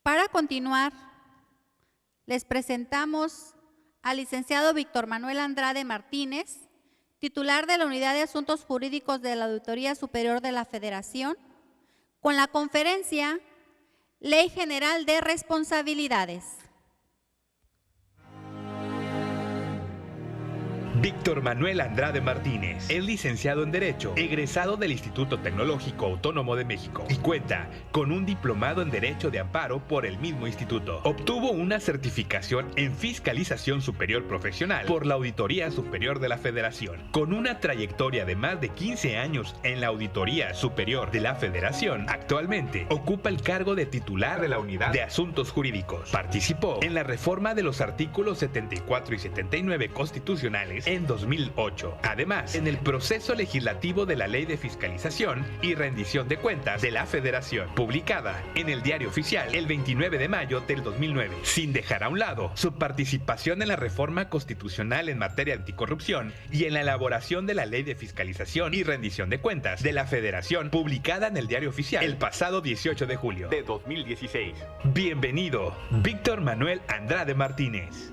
Para continuar, les presentamos al licenciado Víctor Manuel Andrade Martínez, titular de la Unidad de Asuntos Jurídicos de la Auditoría Superior de la Federación, con la conferencia Ley General de Responsabilidades. Víctor Manuel Andrade Martínez es licenciado en Derecho, egresado del Instituto Tecnológico Autónomo de México y cuenta con un diplomado en Derecho de Amparo por el mismo instituto. Obtuvo una certificación en Fiscalización Superior Profesional por la Auditoría Superior de la Federación. Con una trayectoria de más de 15 años en la Auditoría Superior de la Federación, actualmente ocupa el cargo de titular de la Unidad de Asuntos Jurídicos. Participó en la reforma de los artículos 74 y 79 constitucionales en 2008. Además, en el proceso legislativo de la Ley de Fiscalización y Rendición de Cuentas de la Federación, publicada en el Diario Oficial el 29 de mayo del 2009, sin dejar a un lado su participación en la reforma constitucional en materia anticorrupción y en la elaboración de la Ley de Fiscalización y Rendición de Cuentas de la Federación, publicada en el Diario Oficial el pasado 18 de julio de 2016. Bienvenido, Víctor Manuel Andrade Martínez.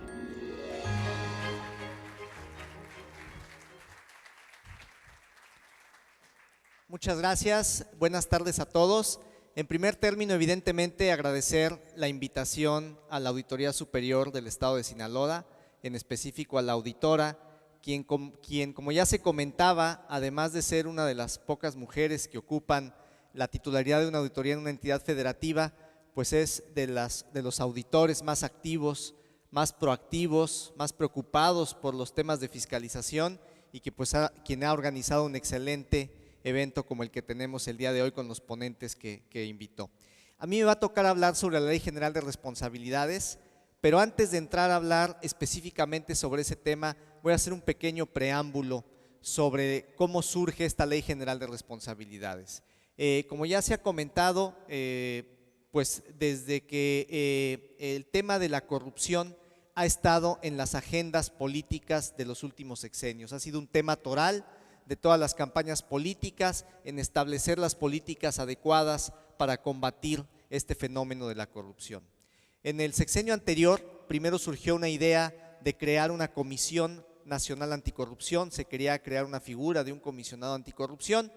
Muchas gracias, buenas tardes a todos. En primer término, evidentemente, agradecer la invitación a la Auditoría Superior del Estado de Sinaloa, en específico a la auditora, quien como ya se comentaba, además de ser una de las pocas mujeres que ocupan la titularidad de una auditoría en una entidad federativa, pues es de los auditores más activos, más proactivos, más preocupados por los temas de fiscalización y que quien ha organizado un excelente evento como el que tenemos el día de hoy con los ponentes que invitó. A mí me va a tocar hablar sobre la Ley General de Responsabilidades, pero antes de entrar a hablar específicamente sobre ese tema, voy a hacer un pequeño preámbulo sobre cómo surge esta Ley General de Responsabilidades. Como ya se ha comentado, pues desde que el tema de la corrupción ha estado en las agendas políticas de los últimos sexenios, ha sido un tema toral de todas las campañas políticas en establecer las políticas adecuadas para combatir este fenómeno de la corrupción. En el sexenio anterior, primero surgió una idea de crear una Comisión Nacional Anticorrupción, se quería crear una figura de un comisionado anticorrupción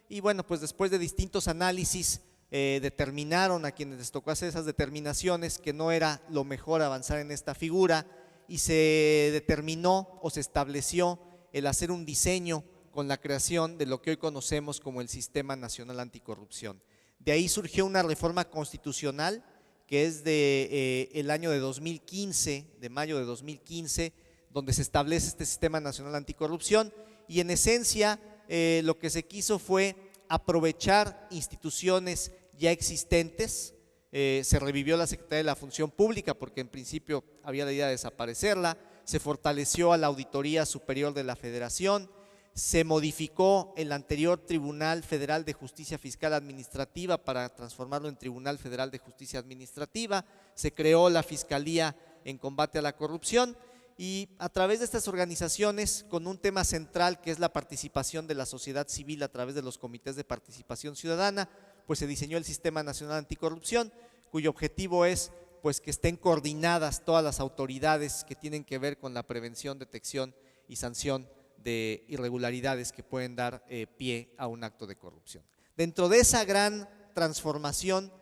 y bueno, pues después de distintos análisis determinaron a quienes les tocó hacer esas determinaciones que no era lo mejor avanzar en esta figura y se determinó o se estableció el hacer un diseño con la creación de lo que hoy conocemos como el Sistema Nacional Anticorrupción. De ahí surgió una reforma constitucional que es el año de 2015, de mayo de 2015, donde se establece este Sistema Nacional Anticorrupción y en esencia lo que se quiso fue aprovechar instituciones ya existentes. Se revivió la Secretaría de la Función Pública porque en principio había la idea de desaparecerla, se fortaleció a la Auditoría Superior de la Federación, se modificó el anterior Tribunal Federal de Justicia Fiscal Administrativa para transformarlo en Tribunal Federal de Justicia Administrativa, se creó la Fiscalía en Combate a la Corrupción y a través de estas organizaciones, con un tema central que es la participación de la sociedad civil a través de los comités de participación ciudadana, pues se diseñó el Sistema Nacional Anticorrupción, cuyo objetivo es pues que estén coordinadas todas las autoridades que tienen que ver con la prevención, detección y sanción de irregularidades que pueden dar pie a un acto de corrupción. Dentro de esa gran transformación,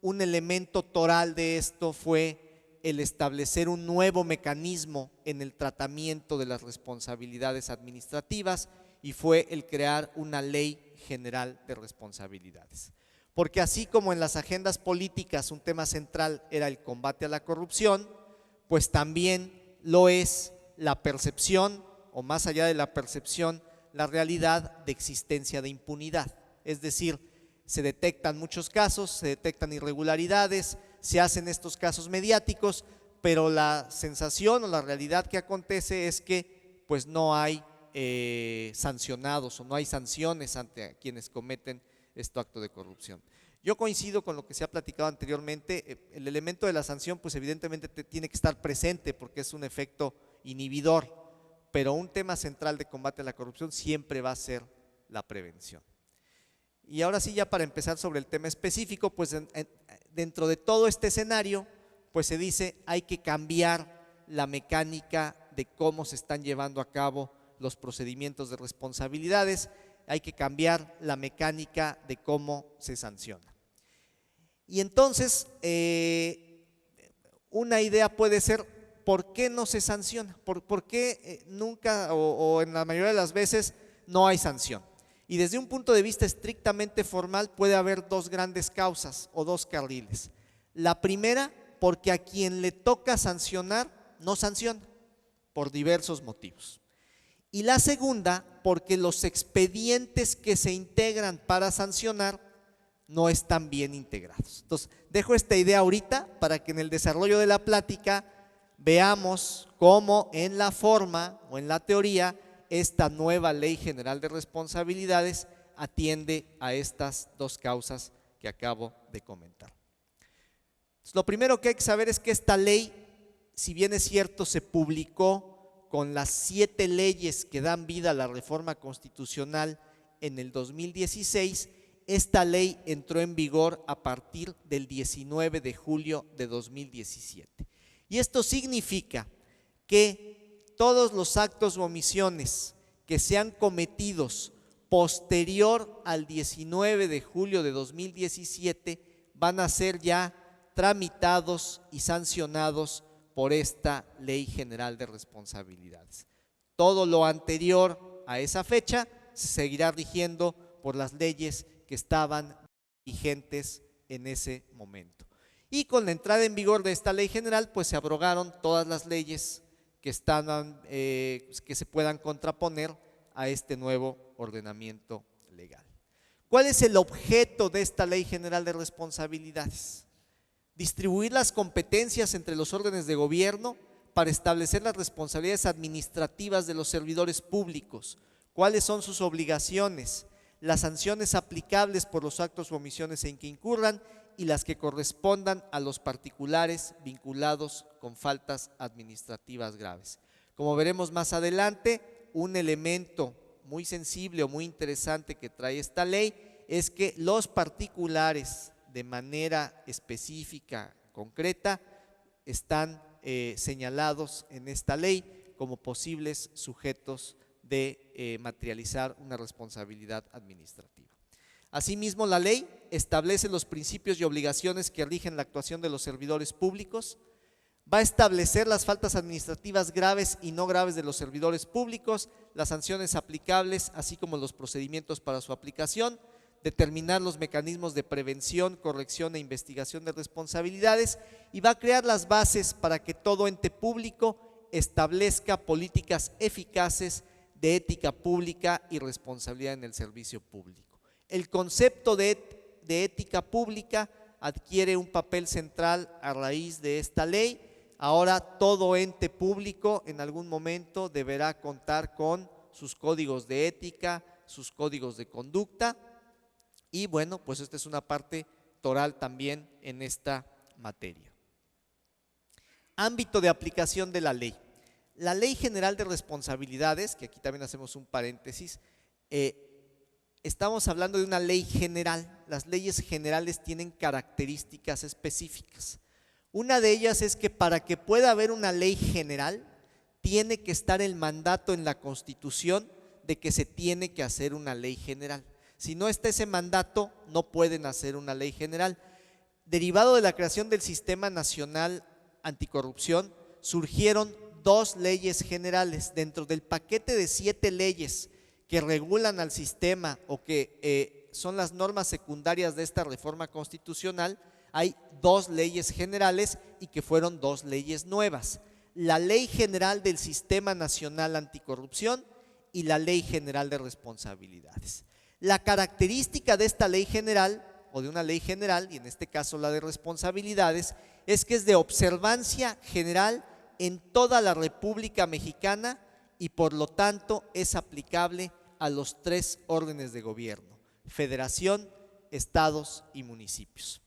un elemento toral de esto fue el establecer un nuevo mecanismo en el tratamiento de las responsabilidades administrativas y fue el crear una Ley General de Responsabilidades. Porque así como en las agendas políticas un tema central era el combate a la corrupción, pues también lo es la percepción o más allá de la percepción, la realidad de existencia de impunidad. Es decir, se detectan muchos casos, se detectan irregularidades, se hacen estos casos mediáticos, pero la sensación o la realidad que acontece es que pues no hay sancionados o no hay sanciones ante quienes cometen este acto de corrupción. Yo coincido con lo que se ha platicado anteriormente, el elemento de la sanción pues evidentemente tiene que estar presente porque es un efecto inhibidor, pero un tema central de combate a la corrupción siempre va a ser la prevención. Y ahora sí, ya para empezar sobre el tema específico, pues dentro de todo este escenario, pues se dice hay que cambiar la mecánica de cómo se están llevando a cabo los procedimientos de responsabilidades, hay que cambiar la mecánica de cómo se sanciona. Y entonces, una idea puede ser, ¿por qué no se sanciona? ¿Por qué nunca o en la mayoría de las veces no hay sanción? Y desde un punto de vista estrictamente formal puede haber dos grandes causas o dos carriles. La primera, porque a quien le toca sancionar, no sanciona, por diversos motivos. Y la segunda, porque los expedientes que se integran para sancionar no están bien integrados. Entonces, dejo esta idea ahorita para que en el desarrollo de la plática veamos cómo en la forma o en la teoría esta nueva Ley General de Responsabilidades atiende a estas dos causas que acabo de comentar. Entonces, lo primero que hay que saber es que esta ley, si bien es cierto, se publicó con las 7 leyes que dan vida a la reforma constitucional en el 2016, esta ley entró en vigor a partir del 19 de julio de 2017. Y esto significa que todos los actos o omisiones que sean cometidos posterior al 19 de julio de 2017 van a ser ya tramitados y sancionados por esta Ley General de Responsabilidades. Todo lo anterior a esa fecha se seguirá rigiendo por las leyes que estaban vigentes en ese momento. Y con la entrada en vigor de esta Ley General, pues se abrogaron todas las leyes que se puedan contraponer a este nuevo ordenamiento legal. ¿Cuál es el objeto de esta Ley General de Responsabilidades? Distribuir las competencias entre los órdenes de gobierno para establecer las responsabilidades administrativas de los servidores públicos, cuáles son sus obligaciones, las sanciones aplicables por los actos o omisiones en que incurran y las que correspondan a los particulares vinculados con faltas administrativas graves. Como veremos más adelante, un elemento muy sensible o muy interesante que trae esta ley es que los particulares de manera específica, concreta, están señalados en esta ley como posibles sujetos de materializar una responsabilidad administrativa. Asimismo, la ley establece los principios y obligaciones que rigen la actuación de los servidores públicos, va a establecer las faltas administrativas graves y no graves de los servidores públicos, las sanciones aplicables, así como los procedimientos para su aplicación, determinar los mecanismos de prevención, corrección e investigación de responsabilidades y va a crear las bases para que todo ente público establezca políticas eficaces de ética pública y responsabilidad en el servicio público. El concepto de ética pública adquiere un papel central a raíz de esta ley. Ahora todo ente público en algún momento deberá contar con sus códigos de ética, sus códigos de conducta y bueno, pues esta es una parte toral también en esta materia. Ámbito de aplicación de la ley. La Ley General de Responsabilidades, que aquí también hacemos un paréntesis, estamos hablando de una ley general. Las leyes generales tienen características específicas. Una de ellas es que para que pueda haber una ley general, tiene que estar el mandato en la Constitución de que se tiene que hacer una ley general. Si no está ese mandato, no pueden hacer una ley general. Derivado de la creación del Sistema Nacional Anticorrupción, surgieron 2 leyes generales. Dentro del paquete de 7 leyes que regulan al sistema o que son las normas secundarias de esta reforma constitucional, hay 2 leyes generales y que fueron 2 leyes nuevas. La Ley General del Sistema Nacional Anticorrupción y la Ley General de Responsabilidades. La característica de esta ley general o de una ley general, y en este caso la de responsabilidades, es que es de observancia general en toda la República Mexicana y por lo tanto es aplicable a los 3 órdenes de gobierno: federación, estados y municipios.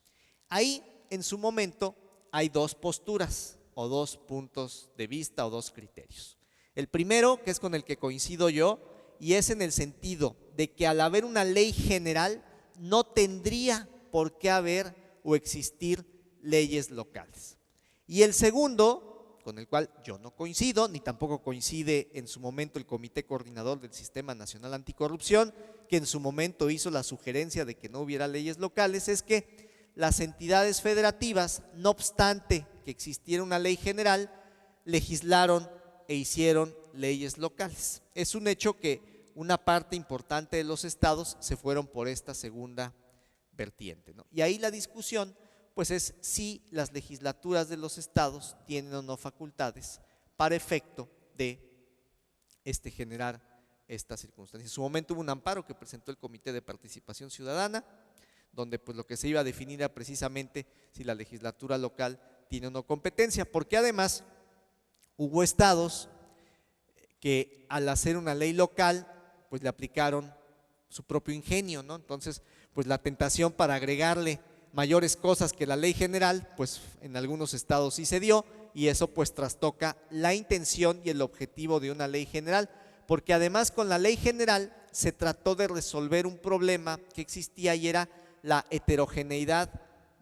Ahí en su momento hay 2 posturas o 2 puntos de vista o 2 criterios. El primero, que es con el que coincido yo, y es en el sentido de que al haber una ley general no tendría por qué haber o existir leyes locales. Y el segundo, con el cual yo no coincido, ni tampoco coincide en su momento el Comité Coordinador del Sistema Nacional Anticorrupción, que en su momento hizo la sugerencia de que no hubiera leyes locales, es que las entidades federativas, no obstante que existiera una ley general, legislaron e hicieron leyes locales. Es un hecho que una parte importante de los estados se fueron por esta segunda vertiente, ¿no? Y ahí la discusión pues es si las legislaturas de los estados tienen o no facultades para efecto de generar estas circunstancias. En su momento hubo un amparo que presentó el Comité de Participación Ciudadana, donde pues lo que se iba a definir era precisamente si la legislatura local tiene o no competencia, porque además hubo estados que al hacer una ley local pues le aplicaron su propio ingenio, ¿no? Entonces pues la tentación para agregarle mayores cosas que la ley general pues en algunos estados sí se dio, y eso pues trastoca la intención y el objetivo de una ley general, porque además con la ley general se trató de resolver un problema que existía y era la heterogeneidad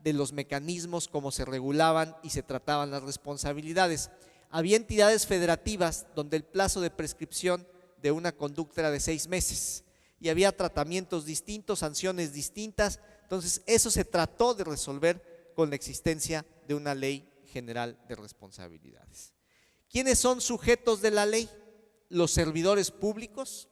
de los mecanismos como se regulaban y se trataban las responsabilidades. Había entidades federativas donde el plazo de prescripción de una conducta era de 6 meses y había tratamientos distintos, sanciones distintas. Entonces eso se trató de resolver con la existencia de una ley general de responsabilidades. ¿Quiénes son sujetos de la ley? Los servidores públicos,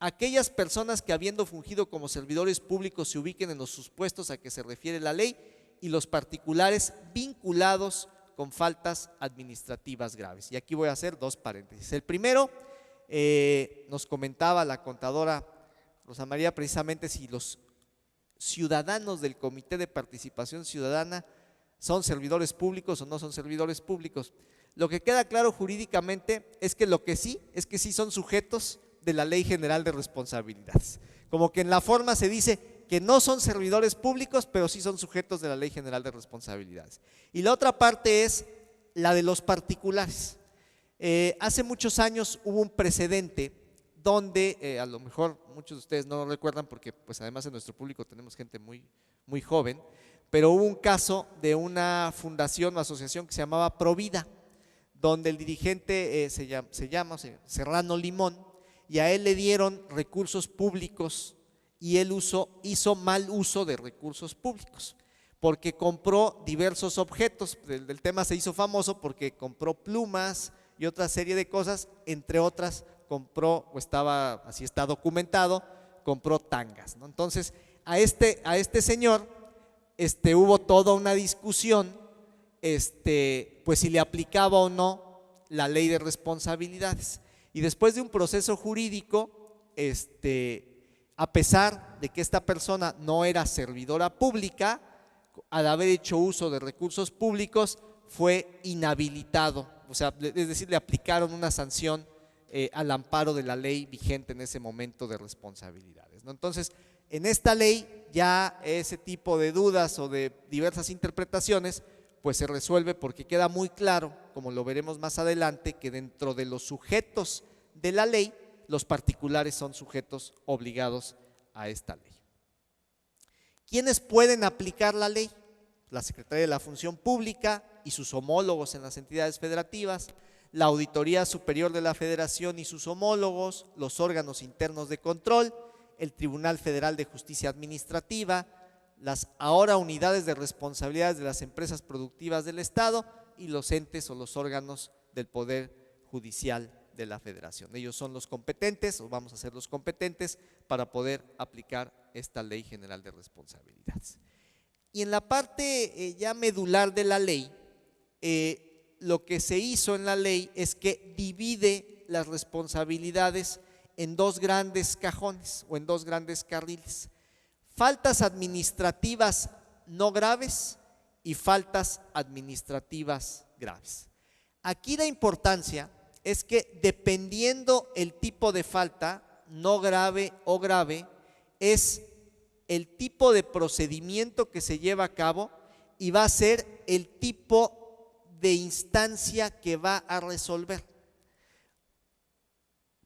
aquellas personas que habiendo fungido como servidores públicos se ubiquen en los supuestos a que se refiere la ley, y los particulares vinculados con faltas administrativas graves. Y aquí voy a hacer 2 paréntesis. El primero, nos comentaba la contadora Rosa María precisamente si los ciudadanos del Comité de Participación Ciudadana son servidores públicos o no son servidores públicos. Lo que queda claro jurídicamente es que lo que sí, es que sí son sujetos de la Ley General de Responsabilidades. Como que en la forma se dice que no son servidores públicos, pero sí son sujetos de la Ley General de Responsabilidades. Y la otra parte es la de los particulares. Hace muchos años hubo un precedente donde, a lo mejor muchos de ustedes no lo recuerdan porque pues además en nuestro público tenemos gente muy joven, pero hubo un caso de una fundación o asociación que se llamaba Provida, donde el dirigente se llama Serrano Limón, y a él le dieron recursos públicos y él hizo mal uso de recursos públicos porque compró diversos objetos. El tema se hizo famoso porque compró plumas y otra serie de cosas, entre otras compró, o así está documentado, compró tangas, ¿no? Entonces a este señor hubo toda una discusión pues si le aplicaba o no la ley de responsabilidades, y después de un proceso jurídico, a pesar de que esta persona no era servidora pública, al haber hecho uso de recursos públicos fue inhabilitado, o sea, es decir, le aplicaron una sanción al amparo de la ley vigente en ese momento de responsabilidades, ¿no? Entonces, en esta ley ya ese tipo de dudas o de diversas interpretaciones pues se resuelve porque queda muy claro, como lo veremos más adelante, que dentro de los sujetos de la ley, los particulares son sujetos obligados a esta ley. ¿Quiénes pueden aplicar la ley? La Secretaría de la Función Pública y sus homólogos en las entidades federativas, la Auditoría Superior de la Federación y sus homólogos, los órganos internos de control, el Tribunal Federal de Justicia Administrativa, las ahora unidades de responsabilidades de las empresas productivas del Estado y los entes o los órganos del Poder Judicial de la Federación. Ellos son los competentes, o vamos a ser los competentes, para poder aplicar esta Ley General de Responsabilidades. Y en la parte ya medular de la ley, lo que se hizo en la ley es que divide las responsabilidades en 2 grandes cajones o en 2 grandes carriles: faltas administrativas no graves y faltas administrativas graves. Aquí la importancia es que dependiendo el tipo de falta, no grave o grave, es el tipo de procedimiento que se lleva a cabo y va a ser el tipo de instancia que va a resolver.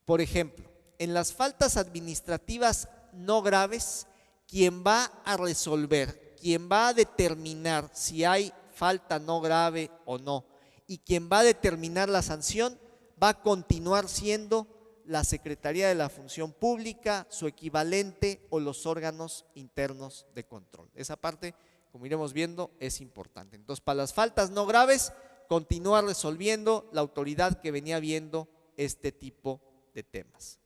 Por ejemplo, en las faltas administrativas no graves, quien va a resolver, quien va a determinar si hay falta no grave o no, y quien va a determinar la sanción, va a continuar siendo la Secretaría de la Función Pública, su equivalente o los órganos internos de control. Esa parte, como iremos viendo, es importante. Entonces, para las faltas no graves, continúa resolviendo la autoridad que venía viendo este tipo de temas.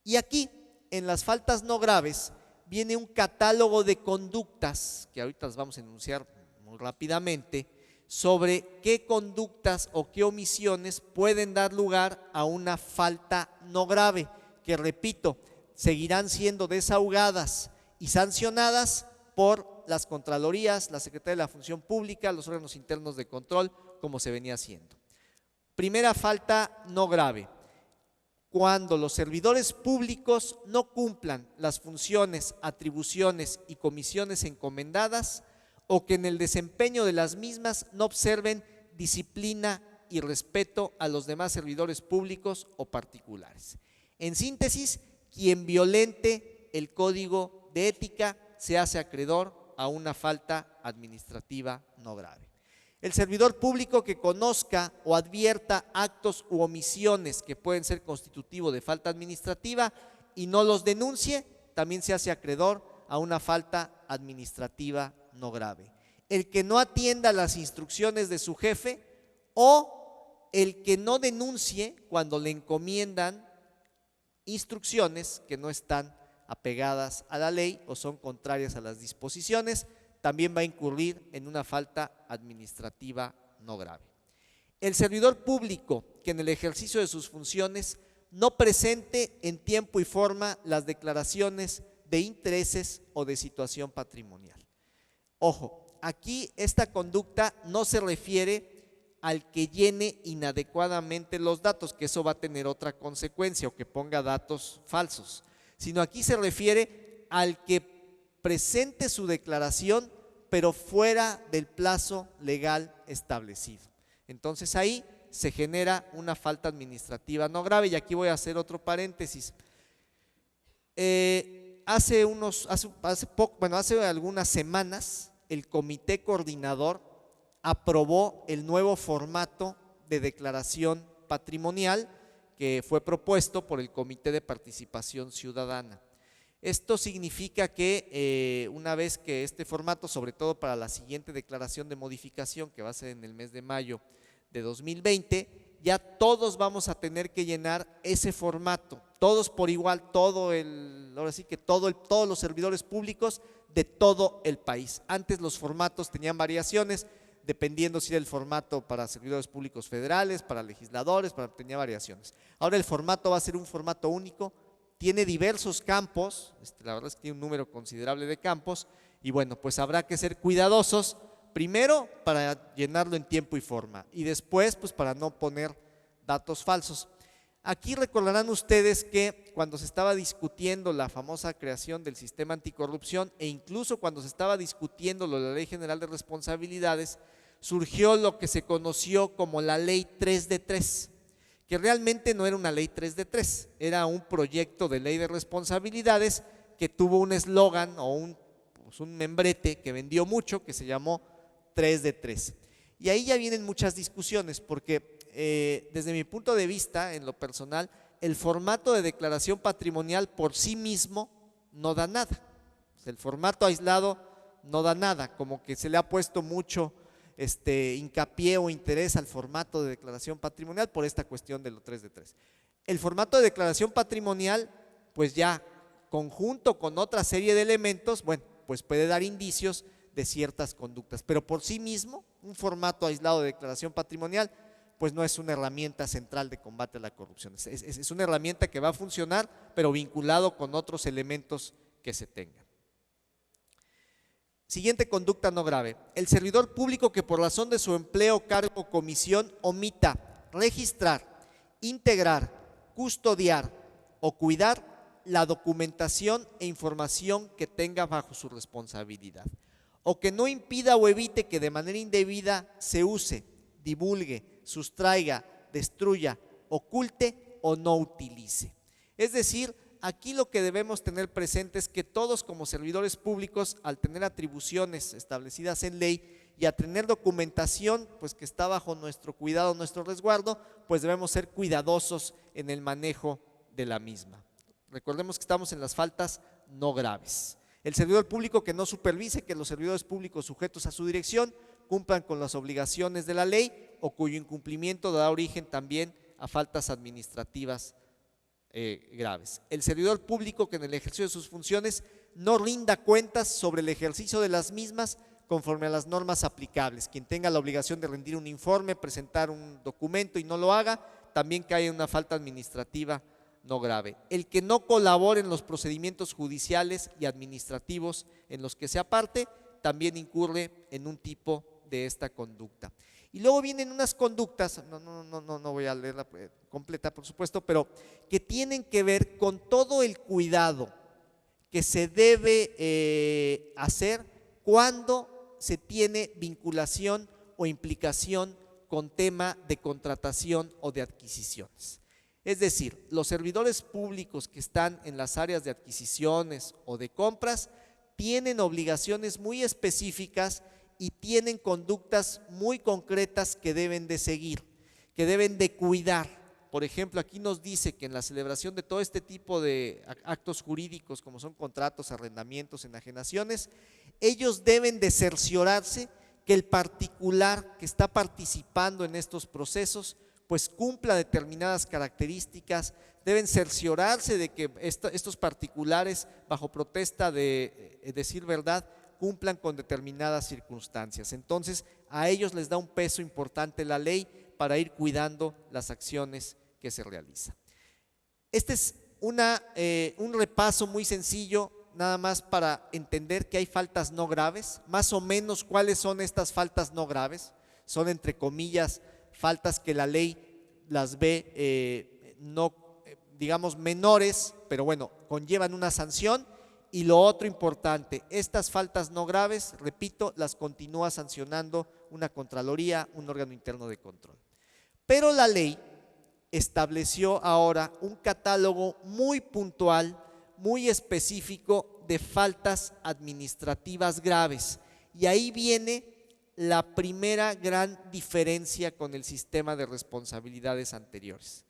Y aquí, en las faltas no graves, viene un catálogo de conductas, que ahorita las vamos a enunciar muy rápidamente, sobre qué conductas o qué omisiones pueden dar lugar a una falta no grave, que repito, seguirán siendo desahogadas y sancionadas por las Contralorías, la Secretaría de la Función Pública, los órganos internos de control, como se venía haciendo. Primera falta no grave: cuando los servidores públicos no cumplan las funciones, atribuciones y comisiones encomendadas, o que en el desempeño de las mismas no observen disciplina y respeto a los demás servidores públicos o particulares. En síntesis, quien violente el código de ética se hace acreedor a una falta administrativa no grave. El servidor público que conozca o advierta actos u omisiones que pueden ser constitutivos de falta administrativa y no los denuncie, también se hace acreedor a una falta administrativa no grave. El que no atienda las instrucciones de su jefe o el que no denuncie cuando le encomiendan instrucciones que no están apegadas a la ley o son contrarias a las disposiciones, también va a incurrir en una falta administrativa no grave. El servidor público que en el ejercicio de sus funciones no presente en tiempo y forma las declaraciones de intereses o de situación patrimonial. Ojo, aquí esta conducta no se refiere al que llene inadecuadamente los datos, que eso va a tener otra consecuencia, o que ponga datos falsos, sino aquí se refiere al que presente su declaración pero fuera del plazo legal establecido. Entonces ahí se genera una falta administrativa no grave. Y aquí voy a hacer otro paréntesis. Hace algunas semanas el comité coordinador aprobó el nuevo formato de declaración patrimonial que fue propuesto por el Comité de Participación Ciudadana. Esto significa que una vez que este formato, sobre todo para la siguiente declaración de modificación, que va a ser en el mes de mayo de 2020, ya todos vamos a tener que llenar ese formato, todos por igual, ahora sí que todos los servidores públicos de todo el país. Antes los formatos tenían variaciones, dependiendo si era el formato para servidores públicos federales, para legisladores, tenía variaciones. Ahora el formato va a ser un formato único, tiene diversos campos, la verdad es que tiene un número considerable de campos, y bueno, pues habrá que ser cuidadosos, primero para llenarlo en tiempo y forma, y después pues para no poner datos falsos. Aquí recordarán ustedes que cuando se estaba discutiendo la famosa creación del sistema anticorrupción, e incluso cuando se estaba discutiendo la Ley General de Responsabilidades, surgió lo que se conoció como la Ley 3 de 3, que realmente no era una ley 3 de 3, era un proyecto de ley de responsabilidades que tuvo un eslogan o un membrete que vendió mucho, que se llamó 3 de 3. Y ahí ya vienen muchas discusiones, porque desde mi punto de vista, en lo personal, el formato de declaración patrimonial por sí mismo no da nada. El formato aislado no da nada, como que se le ha puesto mucho hincapié o interés al formato de declaración patrimonial por esta cuestión de lo 3 de 3. El formato de declaración patrimonial, pues ya conjunto con otra serie de elementos, bueno, pues puede dar indicios de ciertas conductas, pero por sí mismo, un formato aislado de declaración patrimonial, pues no es una herramienta central de combate a la corrupción. Es una herramienta que va a funcionar, pero vinculado con otros elementos que se tengan. Siguiente conducta no grave: el servidor público que por razón de su empleo, cargo o comisión omita registrar, integrar, custodiar o cuidar la documentación e información que tenga bajo su responsabilidad, o que no impida o evite que de manera indebida se use, divulgue, sustraiga, destruya, oculte o no utilice. Es decir, aquí lo que debemos tener presente es que todos como servidores públicos, al tener atribuciones establecidas en ley y a tener documentación pues que está bajo nuestro cuidado, nuestro resguardo, pues debemos ser cuidadosos en el manejo de la misma. Recordemos que estamos en las faltas no graves. El servidor público que no supervise que los servidores públicos sujetos a su dirección cumplan con las obligaciones de la ley o cuyo incumplimiento da origen también a faltas administrativas graves. El servidor público que en el ejercicio de sus funciones no rinda cuentas sobre el ejercicio de las mismas conforme a las normas aplicables. Quien tenga la obligación de rendir un informe, presentar un documento y no lo haga, también cae en una falta administrativa no grave. El que no colabore en los procedimientos judiciales y administrativos en los que sea parte, también incurre en un tipo de esta conducta. Y luego vienen unas conductas, no voy a leerla completa por supuesto, pero que tienen que ver con todo el cuidado que se debe hacer cuando se tiene vinculación o implicación con tema de contratación o de adquisiciones. Es decir, los servidores públicos que están en las áreas de adquisiciones o de compras tienen obligaciones muy específicas y tienen conductas muy concretas que deben de seguir, que deben de cuidar. Por ejemplo, aquí nos dice que en la celebración de todo este tipo de actos jurídicos, como son contratos, arrendamientos, enajenaciones, ellos deben de cerciorarse que el particular que está participando en estos procesos pues cumpla determinadas características, deben cerciorarse de que estos particulares, bajo protesta de decir verdad, cumplan con determinadas circunstancias. Entonces, a ellos les da un peso importante la ley para ir cuidando las acciones que se realizan. Este es un repaso muy sencillo, nada más para entender que hay faltas no graves. Más o menos, ¿cuáles son estas faltas no graves? Son, entre comillas, faltas que la ley las ve digamos menores, pero bueno, conllevan una sanción. Y lo otro importante, estas faltas no graves, repito, las continúa sancionando una Contraloría, un órgano interno de control. Pero la ley estableció ahora un catálogo muy puntual, muy específico de faltas administrativas graves. Y ahí viene la primera gran diferencia con el sistema de responsabilidades anteriores.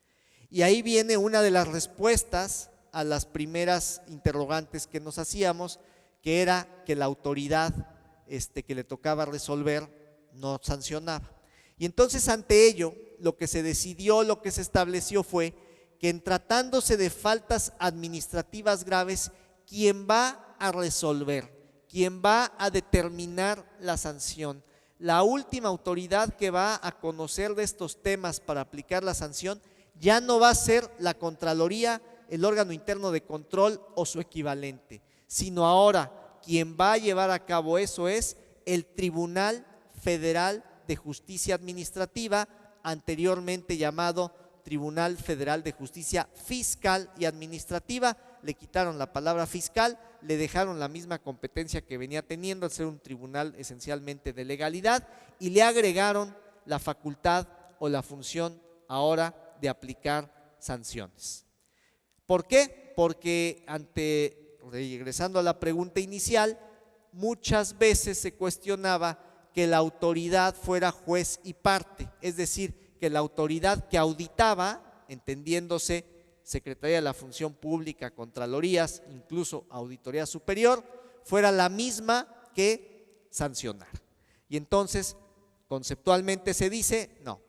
Y ahí viene una de las respuestas a las primeras interrogantes que nos hacíamos, que era que la autoridad que le tocaba resolver no sancionaba. Y entonces ante ello, lo que se decidió, lo que se estableció fue que en tratándose de faltas administrativas graves, quien va a resolver, quien va a determinar la sanción, la última autoridad que va a conocer de estos temas para aplicar la sanción, ya no va a ser la Contraloría, el órgano interno de control o su equivalente, sino ahora quien va a llevar a cabo eso es el Tribunal Federal de Justicia Administrativa, anteriormente llamado Tribunal Federal de Justicia Fiscal y Administrativa. Le quitaron la palabra fiscal, le dejaron la misma competencia que venía teniendo al ser un tribunal esencialmente de legalidad y le agregaron la facultad o la función ahora de aplicar sanciones. ¿Por qué? Porque regresando a la pregunta inicial, muchas veces se cuestionaba que la autoridad fuera juez y parte, es decir, que la autoridad que auditaba, entendiéndose Secretaría de la Función Pública, Contralorías, incluso Auditoría Superior, fuera la misma que sancionar. Y entonces, conceptualmente se dice, no,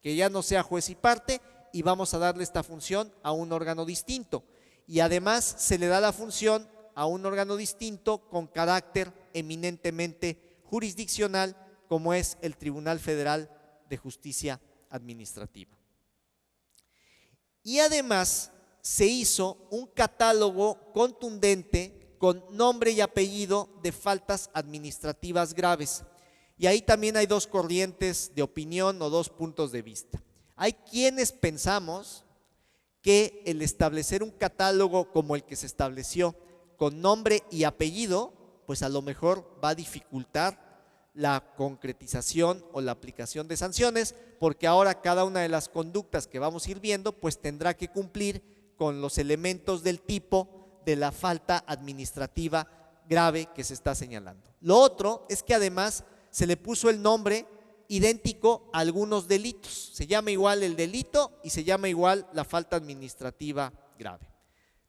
que ya no sea juez y parte, y vamos a darle esta función a un órgano distinto. Y además se le da la función a un órgano distinto con carácter eminentemente jurisdiccional, como es el Tribunal Federal de Justicia Administrativa. Y además se hizo un catálogo contundente con nombre y apellido de faltas administrativas graves. Y ahí también hay dos corrientes de opinión o dos puntos de vista. Hay quienes pensamos que el establecer un catálogo como el que se estableció con nombre y apellido, pues a lo mejor va a dificultar la concretización o la aplicación de sanciones, porque ahora cada una de las conductas que vamos a ir viendo, pues tendrá que cumplir con los elementos del tipo de la falta administrativa grave que se está señalando. Lo otro es que además se le puso el nombre idéntico a algunos delitos. Se llama igual el delito y se llama igual la falta administrativa grave.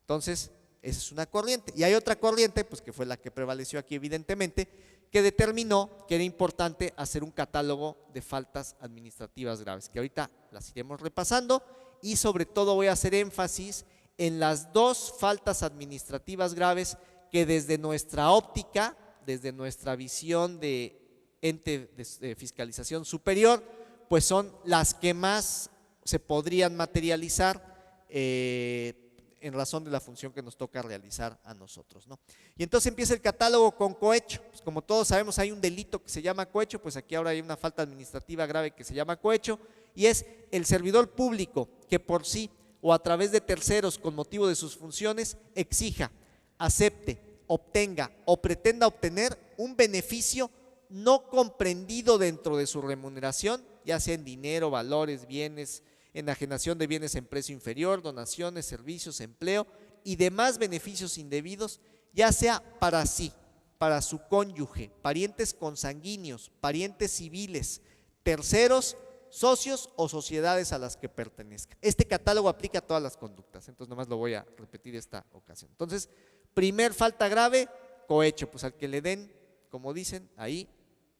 Entonces, esa es una corriente. Y hay otra corriente, pues que fue la que prevaleció aquí evidentemente, que determinó que era importante hacer un catálogo de faltas administrativas graves, que ahorita las iremos repasando, y sobre todo voy a hacer énfasis en las dos faltas administrativas graves que desde nuestra óptica, desde nuestra visión de ente de fiscalización superior, pues son las que más se podrían materializar en razón de la función que nos toca realizar a nosotros, ¿no? Y entonces empieza el catálogo con cohecho. Pues como todos sabemos, hay un delito que se llama cohecho, pues aquí ahora hay una falta administrativa grave que se llama cohecho, y es el servidor público que por sí o a través de terceros con motivo de sus funciones exija, acepte, obtenga o pretenda obtener un beneficio no comprendido dentro de su remuneración, ya sea en dinero, valores, bienes, enajenación de bienes en precio inferior, donaciones, servicios, empleo y demás beneficios indebidos, ya sea para sí, para su cónyuge, parientes consanguíneos, parientes civiles, terceros, socios o sociedades a las que pertenezcan. Este catálogo aplica a todas las conductas, entonces nomás lo voy a repetir esta ocasión. Entonces, primer falta grave, cohecho, pues al que le den, como dicen ahí,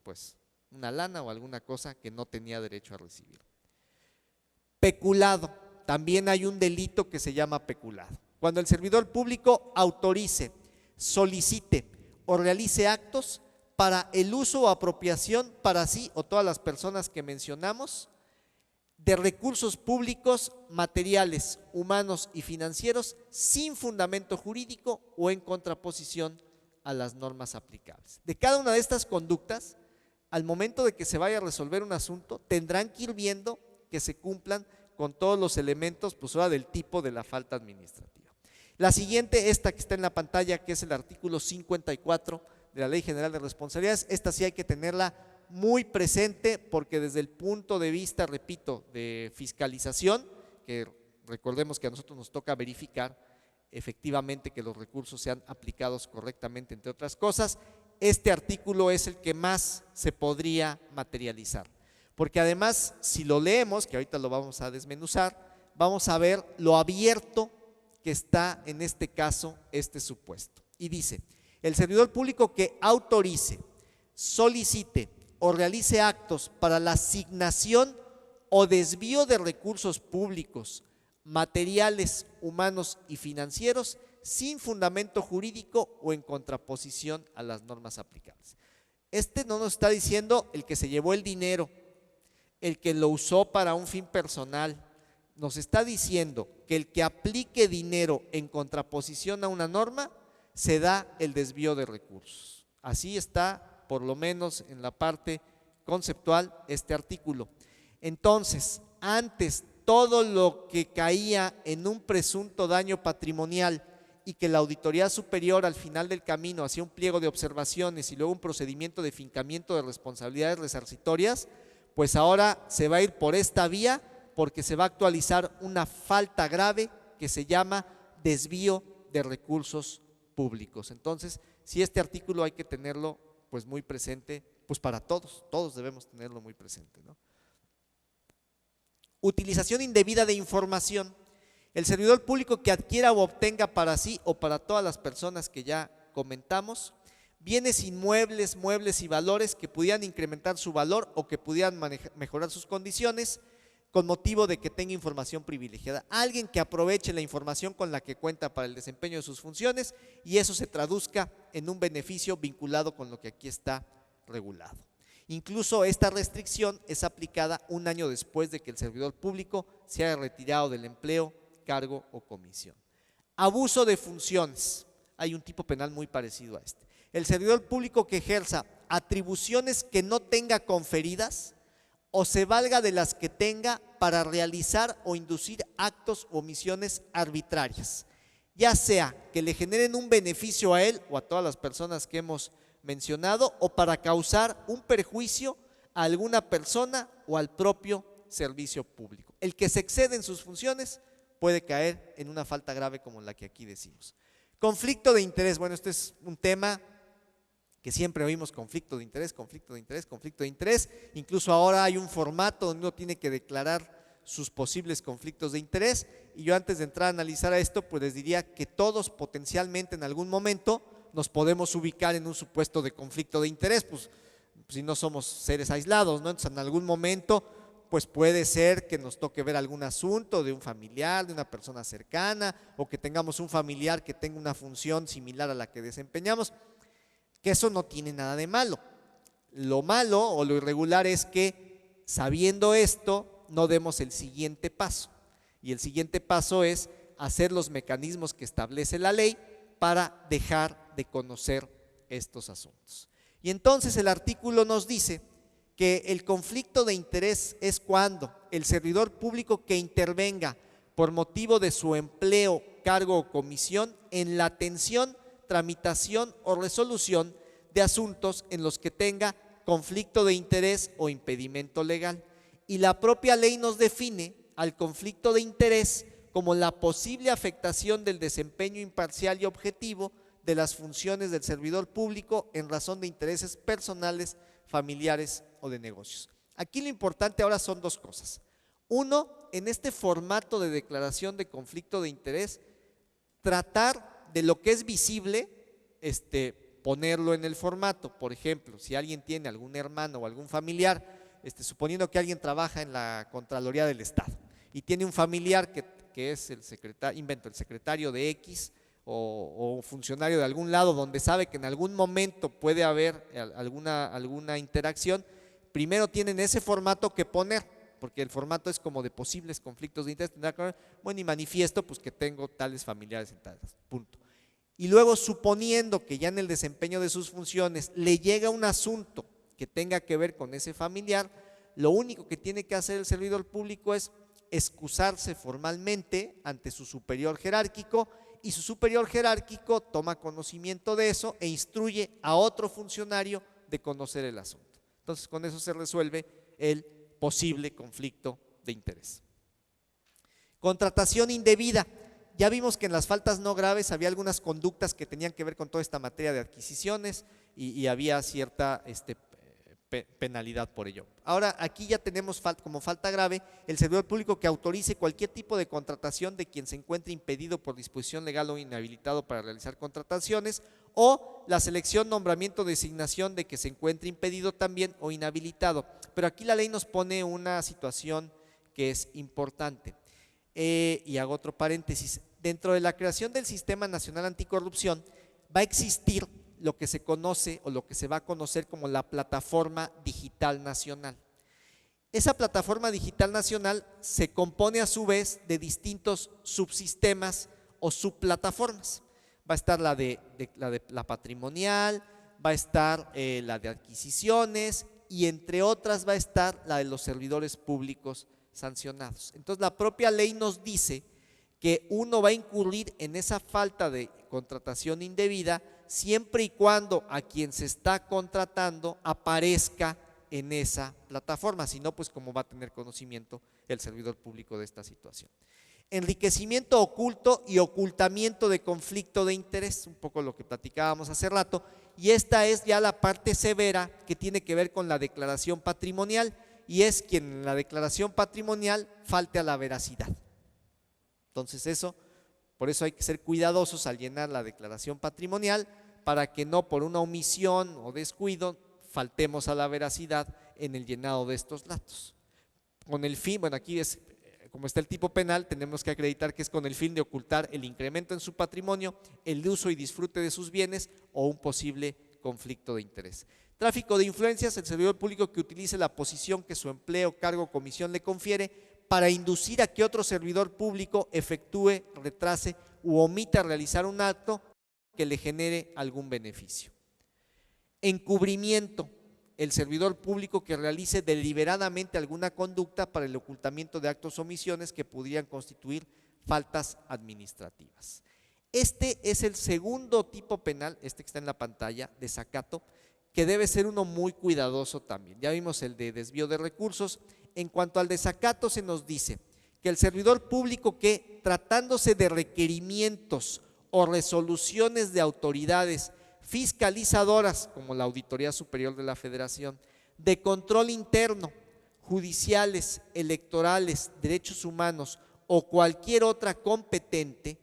pues una lana o alguna cosa que no tenía derecho a recibir. Peculado, también hay un delito que se llama peculado. Cuando el servidor público autorice, solicite o realice actos para el uso o apropiación para sí o todas las personas que mencionamos de recursos públicos, materiales, humanos y financieros sin fundamento jurídico o en contraposición a las normas aplicables. De cada una de estas conductas, al momento de que se vaya a resolver un asunto, tendrán que ir viendo que se cumplan con todos los elementos, pues ahora del tipo de la falta administrativa. La siguiente, esta que está en la pantalla, que es el artículo 54 de la Ley General de Responsabilidades, esta sí hay que tenerla muy presente porque desde el punto de vista, repito, de fiscalización, que recordemos que a nosotros nos toca verificar efectivamente que los recursos sean aplicados correctamente, entre otras cosas, este artículo es el que más se podría materializar. Porque además, si lo leemos, que ahorita lo vamos a desmenuzar, vamos a ver lo abierto que está en este caso este supuesto. Y dice, el servidor público que autorice, solicite o realice actos para la asignación o desvío de recursos públicos, materiales, humanos y financieros sin fundamento jurídico o en contraposición a las normas aplicables. Este no nos está diciendo el que se llevó el dinero, el que lo usó para un fin personal, nos está diciendo que el que aplique dinero en contraposición a una norma se da el desvío de recursos. Así está, por lo menos en la parte conceptual, este artículo. Entonces, antes todo lo que caía en un presunto daño patrimonial y que la Auditoría Superior al final del camino hacía un pliego de observaciones y luego un procedimiento de fincamiento de responsabilidades resarcitorias, pues ahora se va a ir por esta vía porque se va a actualizar una falta grave que se llama desvío de recursos públicos. Entonces, si este artículo hay que tenerlo pues muy presente, pues para todos debemos tenerlo muy presente, ¿no? Utilización indebida de información. El servidor público que adquiera o obtenga para sí o para todas las personas que ya comentamos, bienes inmuebles, muebles y valores que pudieran incrementar su valor o que pudieran mejorar sus condiciones con motivo de que tenga información privilegiada. Alguien que aproveche la información con la que cuenta para el desempeño de sus funciones y eso se traduzca en un beneficio vinculado con lo que aquí está regulado. Incluso esta restricción es aplicada un año después de que el servidor público se haya retirado del empleo, cargo o comisión. Abuso de funciones. Hay un tipo penal muy parecido a este. El servidor público que ejerza atribuciones que no tenga conferidas o se valga de las que tenga para realizar o inducir actos o omisiones arbitrarias, ya sea que le generen un beneficio a él o a todas las personas que hemos mencionado o para causar un perjuicio a alguna persona o al propio servicio público. El que se excede en sus funciones puede caer en una falta grave como la que aquí decimos. Conflicto de interés, bueno, este es un tema que siempre oímos: conflicto de interés, conflicto de interés, conflicto de interés. Incluso ahora hay un formato donde uno tiene que declarar sus posibles conflictos de interés, y yo antes de entrar a analizar esto, pues les diría que todos potencialmente en algún momento nos podemos ubicar en un supuesto de conflicto de interés, pues si no somos seres aislados, ¿no? Entonces en algún momento pues puede ser que nos toque ver algún asunto de un familiar, de una persona cercana, o que tengamos un familiar que tenga una función similar a la que desempeñamos, que eso no tiene nada de malo. Lo malo o lo irregular es que, sabiendo esto, no demos el siguiente paso, y el siguiente paso es hacer los mecanismos que establece la ley para dejar de conocer estos asuntos. Y entonces el artículo nos dice que el conflicto de interés es cuando el servidor público que intervenga por motivo de su empleo, cargo o comisión en la atención, tramitación o resolución de asuntos en los que tenga conflicto de interés o impedimento legal. Y la propia ley nos define al conflicto de interés como la posible afectación del desempeño imparcial y objetivo de las funciones del servidor público en razón de intereses personales, familiares o de negocios. Aquí lo importante ahora son dos cosas. Uno, en este formato de declaración de conflicto de interés, tratar de lo que es visible, ponerlo en el formato. Por ejemplo, si alguien tiene algún hermano o algún familiar, suponiendo que alguien trabaja en la Contraloría del Estado y tiene un familiar que es el secretario de X o funcionario de algún lado donde sabe que en algún momento puede haber alguna interacción, primero tienen ese formato que poner, porque el formato es como de posibles conflictos de interés. Bueno, y manifiesto pues que tengo tales familiares en tales, punto. Y luego, suponiendo que ya en el desempeño de sus funciones le llega un asunto que tenga que ver con ese familiar, lo único que tiene que hacer el servidor público es excusarse formalmente ante su superior jerárquico, y su superior jerárquico toma conocimiento de eso e instruye a otro funcionario de conocer el asunto. Entonces con eso se resuelve el posible conflicto de interés. Contratación indebida. Ya vimos que en las faltas no graves había algunas conductas que tenían que ver con toda esta materia de adquisiciones y había cierta penalidad por ello. Ahora aquí ya tenemos como falta grave el servidor público que autorice cualquier tipo de contratación de quien se encuentre impedido por disposición legal o inhabilitado para realizar contrataciones, o la selección, nombramiento, designación de que se encuentre impedido también o inhabilitado. Pero aquí la ley nos pone una situación que es importante. Y hago otro paréntesis: dentro de la creación del Sistema Nacional Anticorrupción va a existir lo que se conoce o lo que se va a conocer como la Plataforma Digital Nacional. Esa Plataforma Digital Nacional se compone a su vez de distintos subsistemas o subplataformas. Va a estar la patrimonial, va a estar la de adquisiciones, y entre otras va a estar la de los servidores públicos sancionados. Entonces la propia ley nos dice que uno va a incurrir en esa falta de contratación indebida siempre y cuando a quien se está contratando aparezca en esa plataforma, si no, pues cómo va a tener conocimiento el servidor público de esta situación. Enriquecimiento oculto y ocultamiento de conflicto de interés, un poco lo que platicábamos hace rato, y esta es ya la parte severa que tiene que ver con la declaración patrimonial, y es quien en la declaración patrimonial falte a la veracidad. Entonces por eso hay que ser cuidadosos al llenar la declaración patrimonial, para que no por una omisión o descuido faltemos a la veracidad en el llenado de estos datos. Con el fin, bueno, aquí es como está el tipo penal, tenemos que acreditar que es con el fin de ocultar el incremento en su patrimonio, el uso y disfrute de sus bienes o un posible conflicto de interés. Tráfico de influencias: el servidor público que utilice la posición que su empleo, cargo o comisión le confiere para inducir a que otro servidor público efectúe, retrase u omita realizar un acto que le genere algún beneficio. Encubrimiento: el servidor público que realice deliberadamente alguna conducta para el ocultamiento de actos o omisiones que pudieran constituir faltas administrativas. Este es el segundo tipo penal, que está en la pantalla, desacato, que debe ser uno muy cuidadoso también. Ya vimos el de desvío de recursos. En cuanto al desacato, se nos dice que el servidor público que tratándose de requerimientos o resoluciones de autoridades fiscalizadoras, como la Auditoría Superior de la Federación, de control interno, judiciales, electorales, derechos humanos o cualquier otra competente,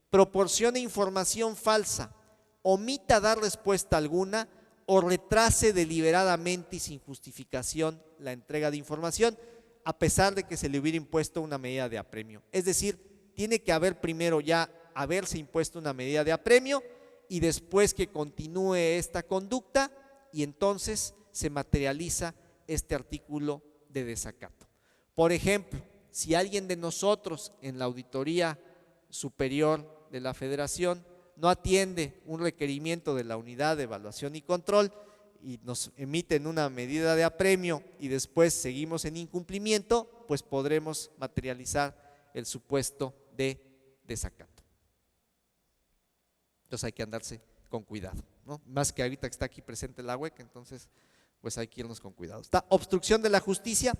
proporcione información falsa, omita dar respuesta alguna o retrase deliberadamente y sin justificación la entrega de información, a pesar de que se le hubiera impuesto una medida de apremio. Es decir, tiene que haber primero ya haberse impuesto una medida de apremio y después que continúe esta conducta, y entonces se materializa este artículo de desacato. Por ejemplo, si alguien de nosotros en la Auditoría Superior de la Federación no atiende un requerimiento de la Unidad de Evaluación y Control y nos emiten una medida de apremio y después seguimos en incumplimiento, pues podremos materializar el supuesto de desacato. Entonces hay que andarse con cuidado, ¿no? Más que ahorita que está aquí presente la UEC, entonces pues hay que irnos con cuidado. Está obstrucción de la justicia,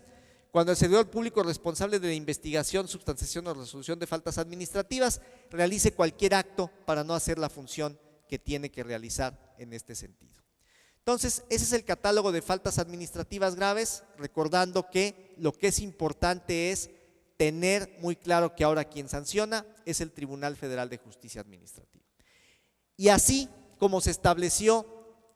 cuando el servidor público responsable de la investigación, substanciación o resolución de faltas administrativas realice cualquier acto para no hacer la función que tiene que realizar en este sentido. Entonces, ese es el catálogo de faltas administrativas graves, recordando que lo que es importante es tener muy claro que ahora quien sanciona es el Tribunal Federal de Justicia Administrativa. Y así como se estableció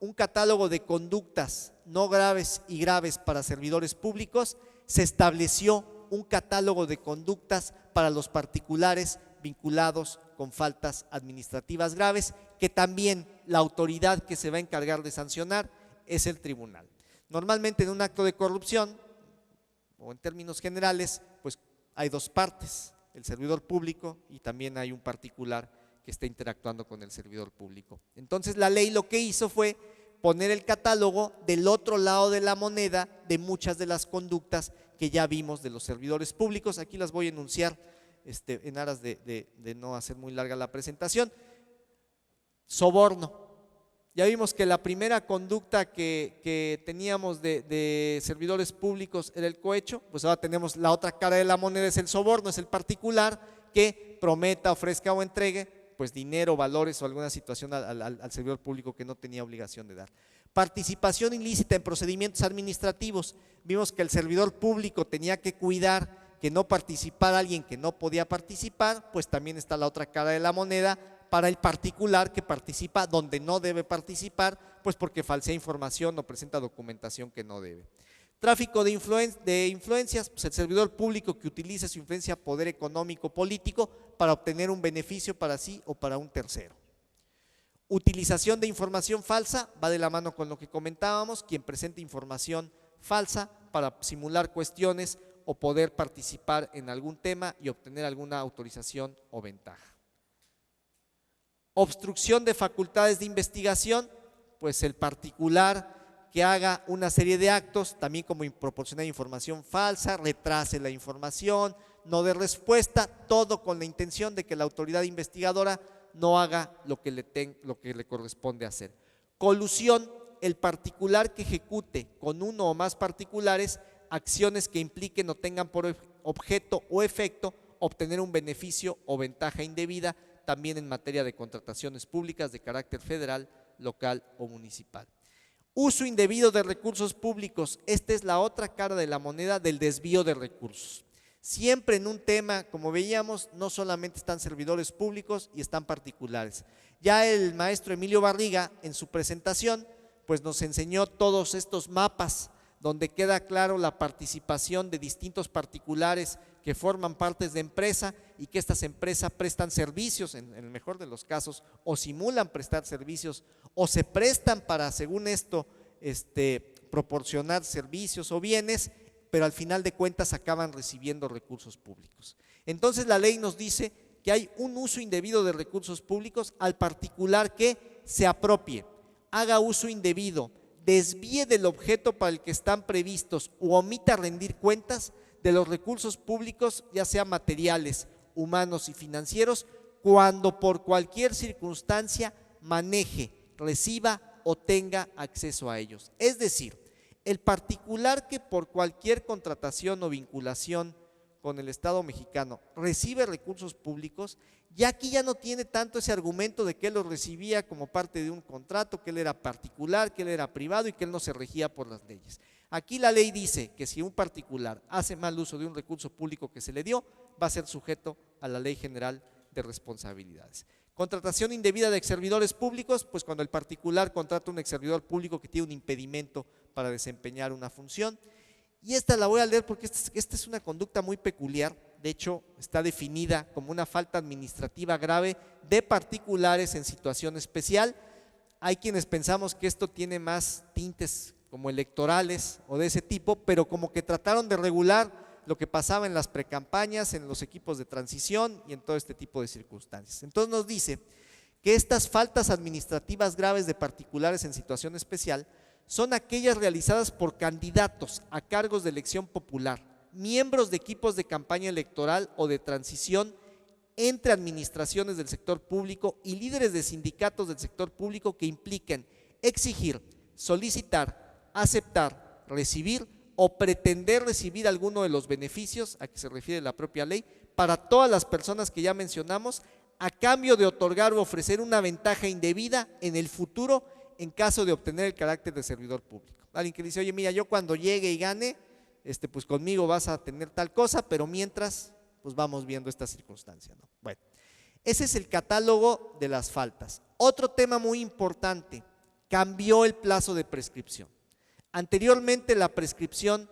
un catálogo de conductas no graves y graves para servidores públicos, se estableció un catálogo de conductas para los particulares vinculados con faltas administrativas graves, que también la autoridad que se va a encargar de sancionar es el tribunal. Normalmente en un acto de corrupción, o en términos generales, pues hay dos partes, el servidor público y también hay un particular que está interactuando con el servidor público. Entonces la ley lo que hizo fue poner el catálogo del otro lado de la moneda de muchas de las conductas que ya vimos de los servidores públicos. Aquí las voy a enunciar en aras de no hacer muy larga la presentación. Soborno. Ya vimos que la primera conducta que teníamos de servidores públicos era el cohecho, pues ahora tenemos la otra cara de la moneda, es el soborno, es el particular que prometa, ofrezca o entregue pues dinero, valores o alguna situación al servidor público que no tenía obligación de dar. Participación ilícita en procedimientos administrativos. Vimos que el servidor público tenía que cuidar que no participara alguien que no podía participar, pues también está la otra cara de la moneda para el particular que participa donde no debe participar, pues porque falsea información o presenta documentación que no debe. Tráfico de influencias, pues el servidor público que utiliza su influencia, poder económico, político para obtener un beneficio para sí o para un tercero. Utilización de información falsa, va de la mano con lo que comentábamos, quien presenta información falsa para simular cuestiones o poder participar en algún tema y obtener alguna autorización o ventaja. Obstrucción de facultades de investigación, pues el particular que haga una serie de actos, también como proporcionar información falsa, retrase la información, no dé respuesta, todo con la intención de que la autoridad investigadora no haga lo que le corresponde hacer. Colusión, el particular que ejecute con uno o más particulares acciones que impliquen o tengan por objeto o efecto obtener un beneficio o ventaja indebida, también en materia de contrataciones públicas de carácter federal, local o municipal. Uso indebido de recursos públicos, esta es la otra cara de la moneda del desvío de recursos. Siempre en un tema, como veíamos, no solamente están servidores públicos y están particulares. Ya el maestro Emilio Barriga en su presentación pues nos enseñó todos estos mapas donde queda claro la participación de distintos particulares que forman partes de empresa y que estas empresas prestan servicios, en el mejor de los casos, o simulan prestar servicios, o se prestan para, según esto, proporcionar servicios o bienes, pero al final de cuentas acaban recibiendo recursos públicos. Entonces la ley nos dice que hay un uso indebido de recursos públicos al particular que se apropie, haga uso indebido, desvíe del objeto para el que están previstos u omita rendir cuentas de los recursos públicos, ya sean materiales, humanos y financieros, cuando por cualquier circunstancia maneje, reciba o tenga acceso a ellos. Es decir, el particular que por cualquier contratación o vinculación con el Estado mexicano recibe recursos públicos, ya aquí ya no tiene tanto ese argumento de que él los recibía como parte de un contrato, que él era particular, que él era privado y que él no se regía por las leyes. Aquí la ley dice que si un particular hace mal uso de un recurso público que se le dio, va a ser sujeto a la Ley General de Responsabilidades. Contratación indebida de exservidores públicos, pues cuando el particular contrata un exservidor público que tiene un impedimento para desempeñar una función. Y esta la voy a leer porque esta es una conducta muy peculiar. De hecho, está definida como una falta administrativa grave de particulares en situación especial. Hay quienes pensamos que esto tiene más tintes como electorales o de ese tipo, pero como que trataron de regular lo que pasaba en las precampañas, en los equipos de transición y en todo este tipo de circunstancias. Entonces nos dice que estas faltas administrativas graves de particulares en situación especial son aquellas realizadas por candidatos a cargos de elección popular, miembros de equipos de campaña electoral o de transición entre administraciones del sector público y líderes de sindicatos del sector público que impliquen exigir, solicitar, aceptar, recibir o pretender recibir alguno de los beneficios a que se refiere la propia ley para todas las personas que ya mencionamos, a cambio de otorgar o ofrecer una ventaja indebida en el futuro en caso de obtener el carácter de servidor público. Alguien que dice, oye, mira, yo cuando llegue y gane, pues conmigo vas a tener tal cosa, pero mientras, pues vamos viendo esta circunstancia, ¿no? Bueno, ese es el catálogo de las faltas. Otro tema muy importante, cambió el plazo de prescripción. Anteriormente la prescripción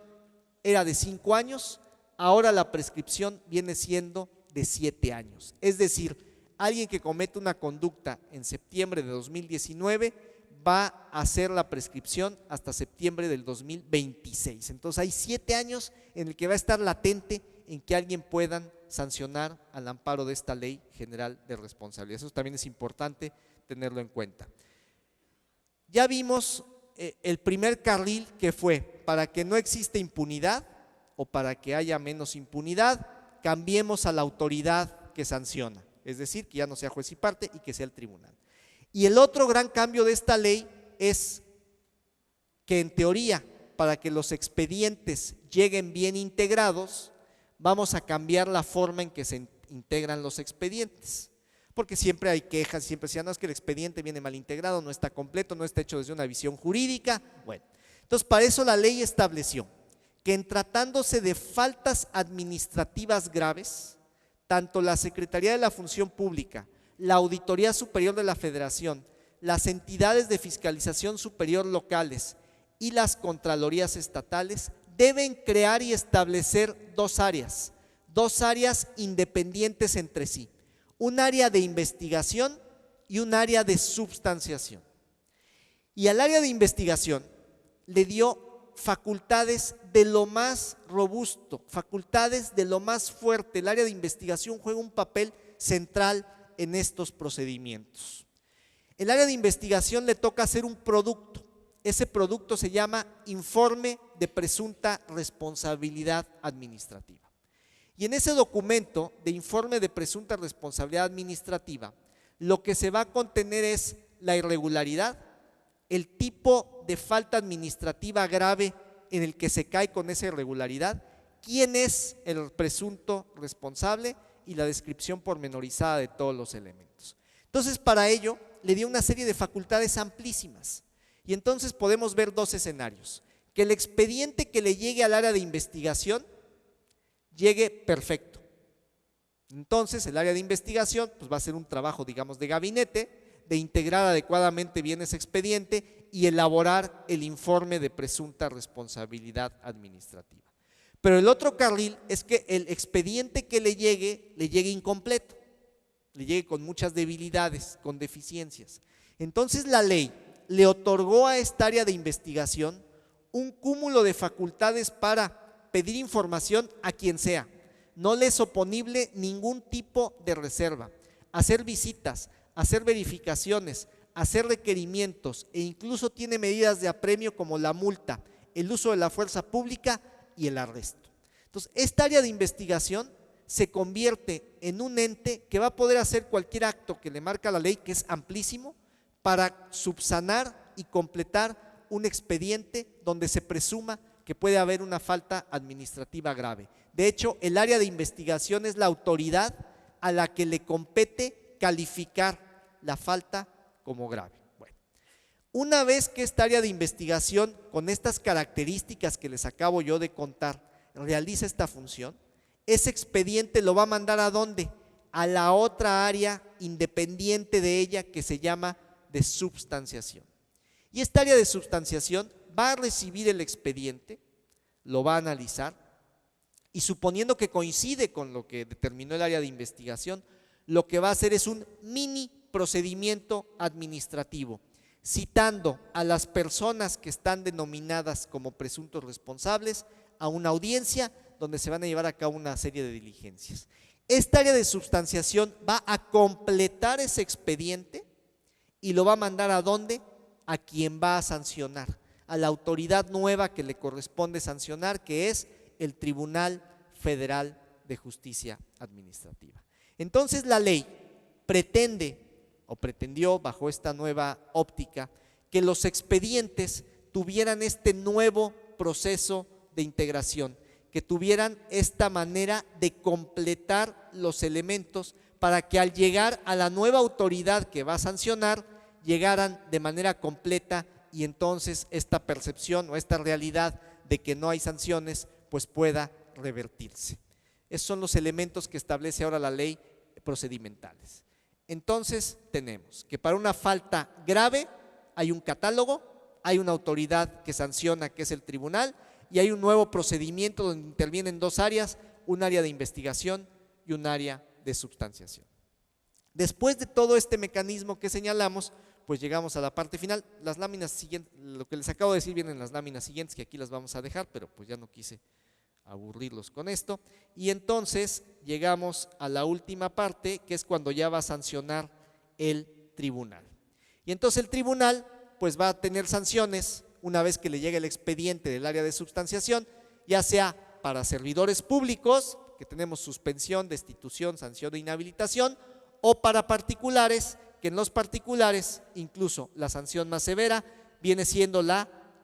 era de 5 años, ahora la prescripción viene siendo de 7 años. Es decir, alguien que comete una conducta en septiembre de 2019 va a hacer la prescripción hasta septiembre del 2026. Entonces hay 7 años en el que va a estar latente en que alguien puedan sancionar al amparo de esta Ley General de Responsabilidad. Eso también es importante tenerlo en cuenta. Ya vimos el primer carril, que fue para que no exista impunidad o para que haya menos impunidad, cambiemos a la autoridad que sanciona, es decir, que ya no sea juez y parte y que sea el tribunal. Y el otro gran cambio de esta ley es que en teoría, para que los expedientes lleguen bien integrados, vamos a cambiar la forma en que se integran los expedientes. Porque siempre hay quejas, siempre decían, no, es que el expediente viene mal integrado, no está completo, no está hecho desde una visión jurídica. Bueno, entonces para eso la ley estableció que en tratándose de faltas administrativas graves, tanto la Secretaría de la Función Pública, la Auditoría Superior de la Federación, las entidades de fiscalización superior locales y las contralorías estatales deben crear y establecer dos áreas independientes entre sí. Un área de investigación y un área de substanciación. Y al área de investigación le dio facultades de lo más robusto, facultades de lo más fuerte. El área de investigación juega un papel central en estos procedimientos. El área de investigación le toca hacer un producto. Ese producto se llama informe de presunta responsabilidad administrativa. Y en ese documento de informe de presunta responsabilidad administrativa, lo que se va a contener es la irregularidad, el tipo de falta administrativa grave en el que se cae con esa irregularidad, quién es el presunto responsable y la descripción pormenorizada de todos los elementos. Entonces, para ello, le dio una serie de facultades amplísimas. Y entonces podemos ver dos escenarios: que el expediente que le llegue al área de investigación llegue perfecto. Entonces el área de investigación pues va a hacer un trabajo, digamos, de gabinete, de integrar adecuadamente bien ese expediente y elaborar el informe de presunta responsabilidad administrativa. Pero el otro carril es que el expediente que le llegue incompleto, le llegue con muchas debilidades, con deficiencias. Entonces la ley le otorgó a esta área de investigación un cúmulo de facultades para pedir información a quien sea, no le es oponible ningún tipo de reserva, hacer visitas, hacer verificaciones, hacer requerimientos e incluso tiene medidas de apremio como la multa, el uso de la fuerza pública y el arresto. Entonces, esta área de investigación se convierte en un ente que va a poder hacer cualquier acto que le marca la ley, que es amplísimo, para subsanar y completar un expediente donde se presuma que puede haber una falta administrativa grave. De hecho, el área de investigación es la autoridad a la que le compete calificar la falta como grave. Bueno, una vez que esta área de investigación, con estas características que les acabo yo de contar, realiza esta función, ese expediente lo va a mandar ¿a dónde? A la otra área independiente de ella que se llama de substanciación. Y esta área de substanciación va a recibir el expediente, lo va a analizar y suponiendo que coincide con lo que determinó el área de investigación, lo que va a hacer es un mini procedimiento administrativo, citando a las personas que están denominadas como presuntos responsables a una audiencia donde se van a llevar a cabo una serie de diligencias. Esta área de substanciación va a completar ese expediente y lo va a mandar ¿a dónde? A quien va a sancionar, a la autoridad nueva que le corresponde sancionar, que es el Tribunal Federal de Justicia Administrativa. Entonces la ley pretende o pretendió bajo esta nueva óptica que los expedientes tuvieran este nuevo proceso de integración, que tuvieran esta manera de completar los elementos para que al llegar a la nueva autoridad que va a sancionar, llegaran de manera completa y entonces esta percepción o esta realidad de que no hay sanciones pues pueda revertirse. Esos son los elementos que establece ahora la ley procedimentales. Entonces tenemos que para una falta grave hay un catálogo, hay una autoridad que sanciona, que es el tribunal, y hay un nuevo procedimiento donde intervienen dos áreas, un área de investigación y un área de substanciación. Después de todo este mecanismo que señalamos, pues llegamos a la parte final. Las láminas siguientes, lo que les acabo de decir vienen en las láminas siguientes, que aquí las vamos a dejar, pero pues ya no quise aburrirlos con esto. Y entonces llegamos a la última parte, que es cuando ya va a sancionar el tribunal. Y entonces el tribunal pues va a tener sanciones una vez que le llegue el expediente del área de substanciación, ya sea para servidores públicos, que tenemos suspensión, destitución, sanción de inhabilitación, o para particulares, que en los particulares incluso la sanción más severa viene siendo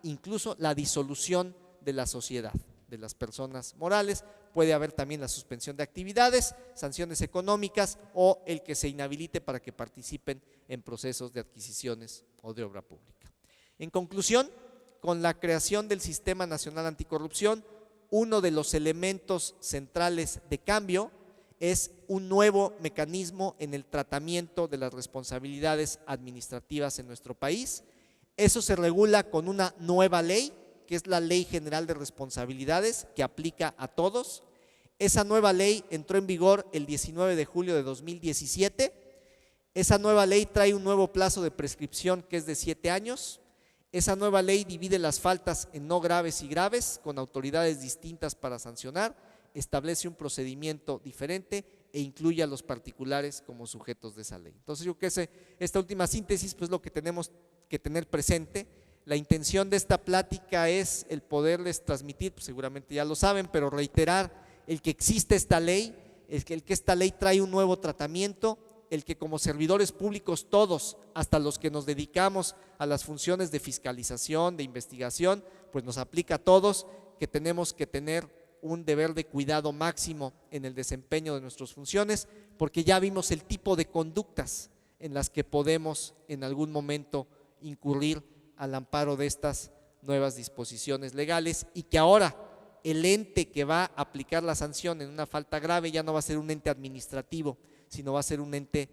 incluso la disolución de la sociedad, de las personas morales. Puede haber también la suspensión de actividades, sanciones económicas o el que se inhabilite para que participen en procesos de adquisiciones o de obra pública. En conclusión, con la creación del Sistema Nacional Anticorrupción, uno de los elementos centrales de cambio es un nuevo mecanismo en el tratamiento de las responsabilidades administrativas en nuestro país. Eso se regula con una nueva ley, que es la Ley General de Responsabilidades, que aplica a todos. Esa nueva ley entró en vigor el 19 de julio de 2017. Esa nueva ley trae un nuevo plazo de prescripción que es de 7 años. Esa nueva ley divide las faltas en no graves y graves, con autoridades distintas para sancionar, establece un procedimiento diferente e incluye a los particulares como sujetos de esa ley. Entonces yo creo que esta última síntesis pues lo que tenemos que tener presente. La intención de esta plática es el poderles transmitir, pues seguramente ya lo saben, pero reiterar el que existe esta ley, el que esta ley trae un nuevo tratamiento, el que como servidores públicos todos, hasta los que nos dedicamos a las funciones de fiscalización, de investigación, pues nos aplica a todos, que tenemos que tener un deber de cuidado máximo en el desempeño de nuestras funciones, porque ya vimos el tipo de conductas en las que podemos en algún momento incurrir al amparo de estas nuevas disposiciones legales, y que ahora el ente que va a aplicar la sanción en una falta grave ya no va a ser un ente administrativo, sino va a ser un ente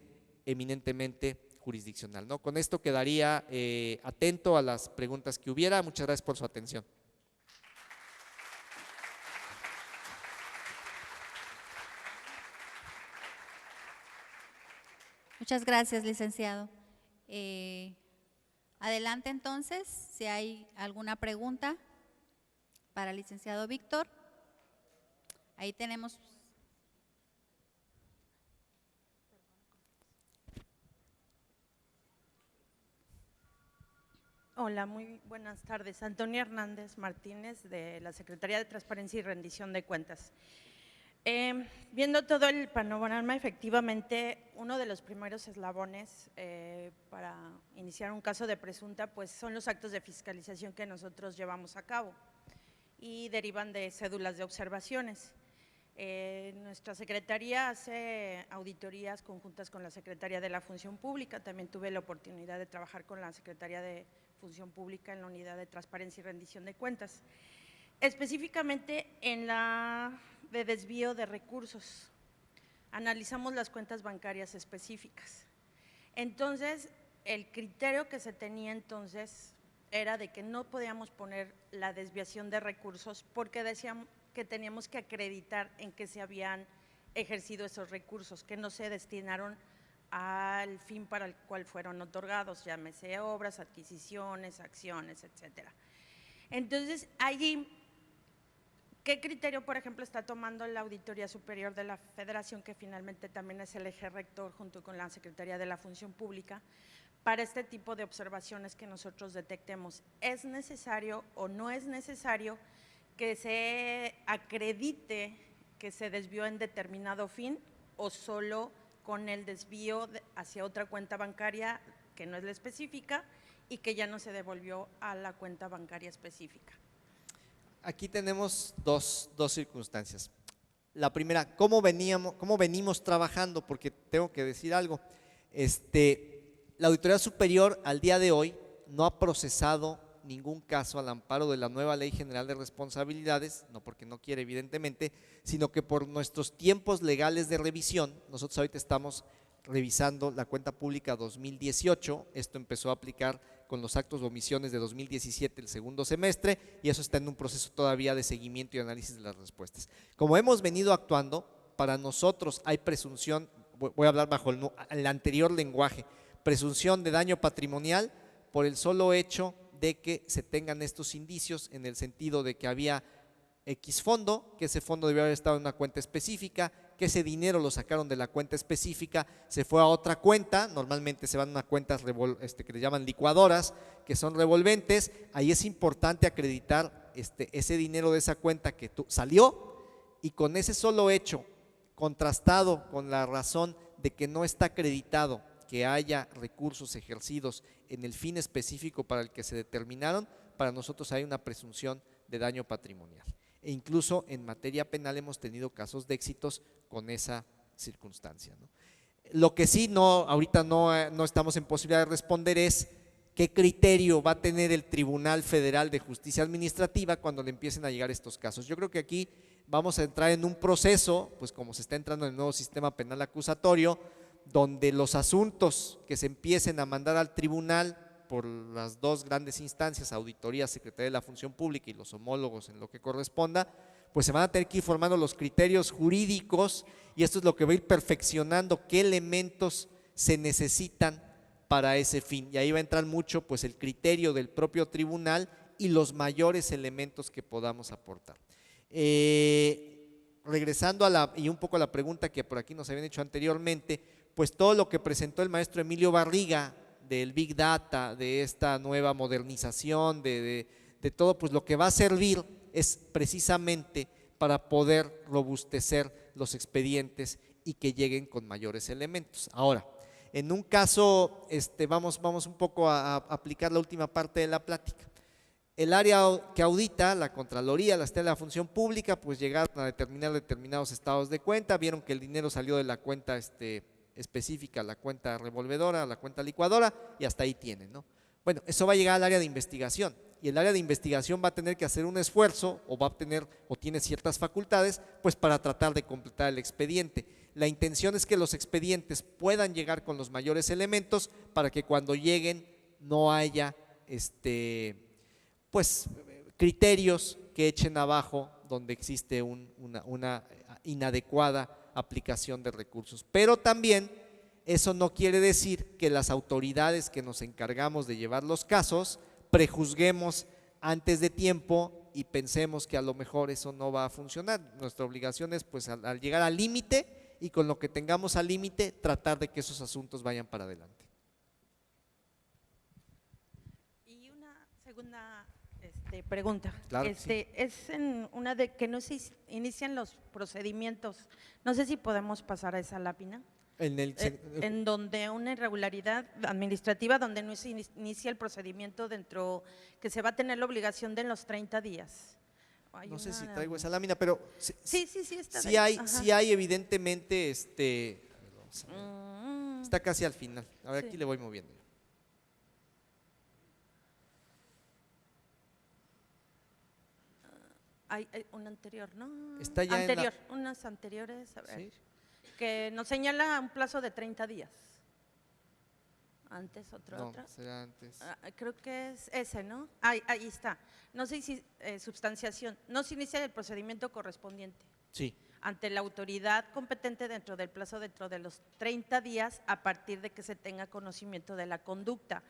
eminentemente jurisdiccional, ¿no? Con esto quedaría atento a las preguntas que hubiera. Muchas gracias por su atención. Muchas gracias, licenciado. Adelante entonces, si hay alguna pregunta para el licenciado Víctor. Ahí tenemos. Hola, muy buenas tardes. Antonia Hernández Martínez, de la Secretaría de Transparencia y Rendición de Cuentas. Viendo todo el panorama, efectivamente, uno de los primeros eslabones para iniciar un caso de presunta, pues son los actos de fiscalización que nosotros llevamos a cabo. y derivan de cédulas de observaciones. Nuestra Secretaría hace auditorías conjuntas con la Secretaría de la Función Pública. También tuve la oportunidad de trabajar con la Secretaría de Función Pública en la Unidad de Transparencia y Rendición de Cuentas, específicamente en la de desvío de recursos. Analizamos las cuentas bancarias específicas. Entonces, el criterio que se tenía entonces era de que no podíamos poner la desviación de recursos porque decíamos que teníamos que acreditar en que se habían ejercido esos recursos, que no se destinaron al fin para el cual fueron otorgados, llámese obras, adquisiciones, acciones, etcétera. Entonces, allí, ¿qué criterio, por ejemplo, está tomando la Auditoría Superior de la Federación, que finalmente también es el eje rector junto con la Secretaría de la Función Pública, para este tipo de observaciones que nosotros detectemos? ¿Es necesario o no es necesario que se acredite que se desvió en determinado fin o solo con el desvío hacia otra cuenta bancaria que no es la específica y que ya no se devolvió a la cuenta bancaria específica? Aquí tenemos dos circunstancias. La primera, ¿cómo venimos trabajando? Porque tengo que decir algo. La Auditoría Superior al día de hoy no ha procesado ningún caso al amparo de la nueva Ley General de Responsabilidades, no porque no quiere evidentemente, sino que por nuestros tiempos legales de revisión. Nosotros ahorita estamos revisando la cuenta pública 2018, esto empezó a aplicar con los actos de omisiones de 2017, el segundo semestre, y eso está en un proceso todavía de seguimiento y análisis de las respuestas. Como hemos venido actuando, para nosotros hay presunción, voy a hablar bajo el anterior lenguaje, presunción de daño patrimonial por el solo hecho de que se tengan estos indicios, en el sentido de que había X fondo, que ese fondo debió haber estado en una cuenta específica, que ese dinero lo sacaron de la cuenta específica, se fue a otra cuenta, normalmente se van a unas cuentas que le llaman licuadoras, que son revolventes. Ahí es importante acreditar ese dinero de esa cuenta que salió, y con ese solo hecho, contrastado con la razón de que no está acreditado que haya recursos ejercidos en el fin específico para el que se determinaron, para nosotros hay una presunción de daño patrimonial. E incluso en materia penal hemos tenido casos de éxitos con esa circunstancia, ¿no? Lo que sí ahorita no estamos en posibilidad de responder es qué criterio va a tener el Tribunal Federal de Justicia Administrativa cuando le empiecen a llegar estos casos. Yo creo que aquí vamos a entrar en un proceso, pues como se está entrando en el nuevo sistema penal acusatorio, donde los asuntos que se empiecen a mandar al tribunal por las dos grandes instancias, Auditoría, Secretaría de la Función Pública y los homólogos en lo que corresponda, pues se van a tener que ir formando los criterios jurídicos, y esto es lo que va a ir perfeccionando qué elementos se necesitan para ese fin, y ahí va a entrar mucho pues el criterio del propio tribunal y los mayores elementos que podamos aportar. Regresando y un poco a la pregunta que por aquí nos habían hecho anteriormente, pues todo lo que presentó el maestro Emilio Barriga del Big Data, de esta nueva modernización, de todo, pues lo que va a servir es precisamente para poder robustecer los expedientes y que lleguen con mayores elementos. Ahora, en un caso, vamos un poco a aplicar la última parte de la plática. El área que audita, la Contraloría, la Secretaría de la Función Pública, pues llegaron a determinar determinados estados de cuenta, vieron que el dinero salió de la cuenta específica, la cuenta revolvedora, la cuenta licuadora, y hasta ahí tienen, ¿no? Bueno, eso va a llegar al área de investigación, y el área de investigación va a tener que hacer un esfuerzo, o tiene ciertas facultades, pues para tratar de completar el expediente. La intención es que los expedientes puedan llegar con los mayores elementos para que cuando lleguen no haya pues criterios que echen abajo donde existe una inadecuada aplicación de recursos. Pero también eso no quiere decir que las autoridades que nos encargamos de llevar los casos prejuzguemos antes de tiempo y pensemos que a lo mejor eso no va a funcionar. Nuestra obligación es pues al llegar al límite, y con lo que tengamos al límite tratar de que esos asuntos vayan para adelante. Y una segunda pregunta. Claro, sí. Es en una de que no se inician los procedimientos. No sé si podemos pasar a esa lápida. En donde una irregularidad administrativa, donde no se inicia el procedimiento que se va a tener la obligación de en los 30 días. Hay No sé si una- traigo esa lámina, pero Sí, está sí bien. hay, Ajá. sí hay evidentemente, a ver, vamos a ver. Mm, Está casi al final. A ver, Sí. aquí le voy moviendo. hay una anterior, ¿no? Está ya en la- anterior, unas anteriores, a ver, ¿Sí? que nos señala un plazo de 30 días. Antes, No, otra. será antes. Creo que es ese, ¿no? Ahí está. No sé si substanciación. No se inicia el procedimiento correspondiente Sí, ante la autoridad competente dentro del plazo, dentro de los 30 días, a partir de que se tenga conocimiento de la conducta.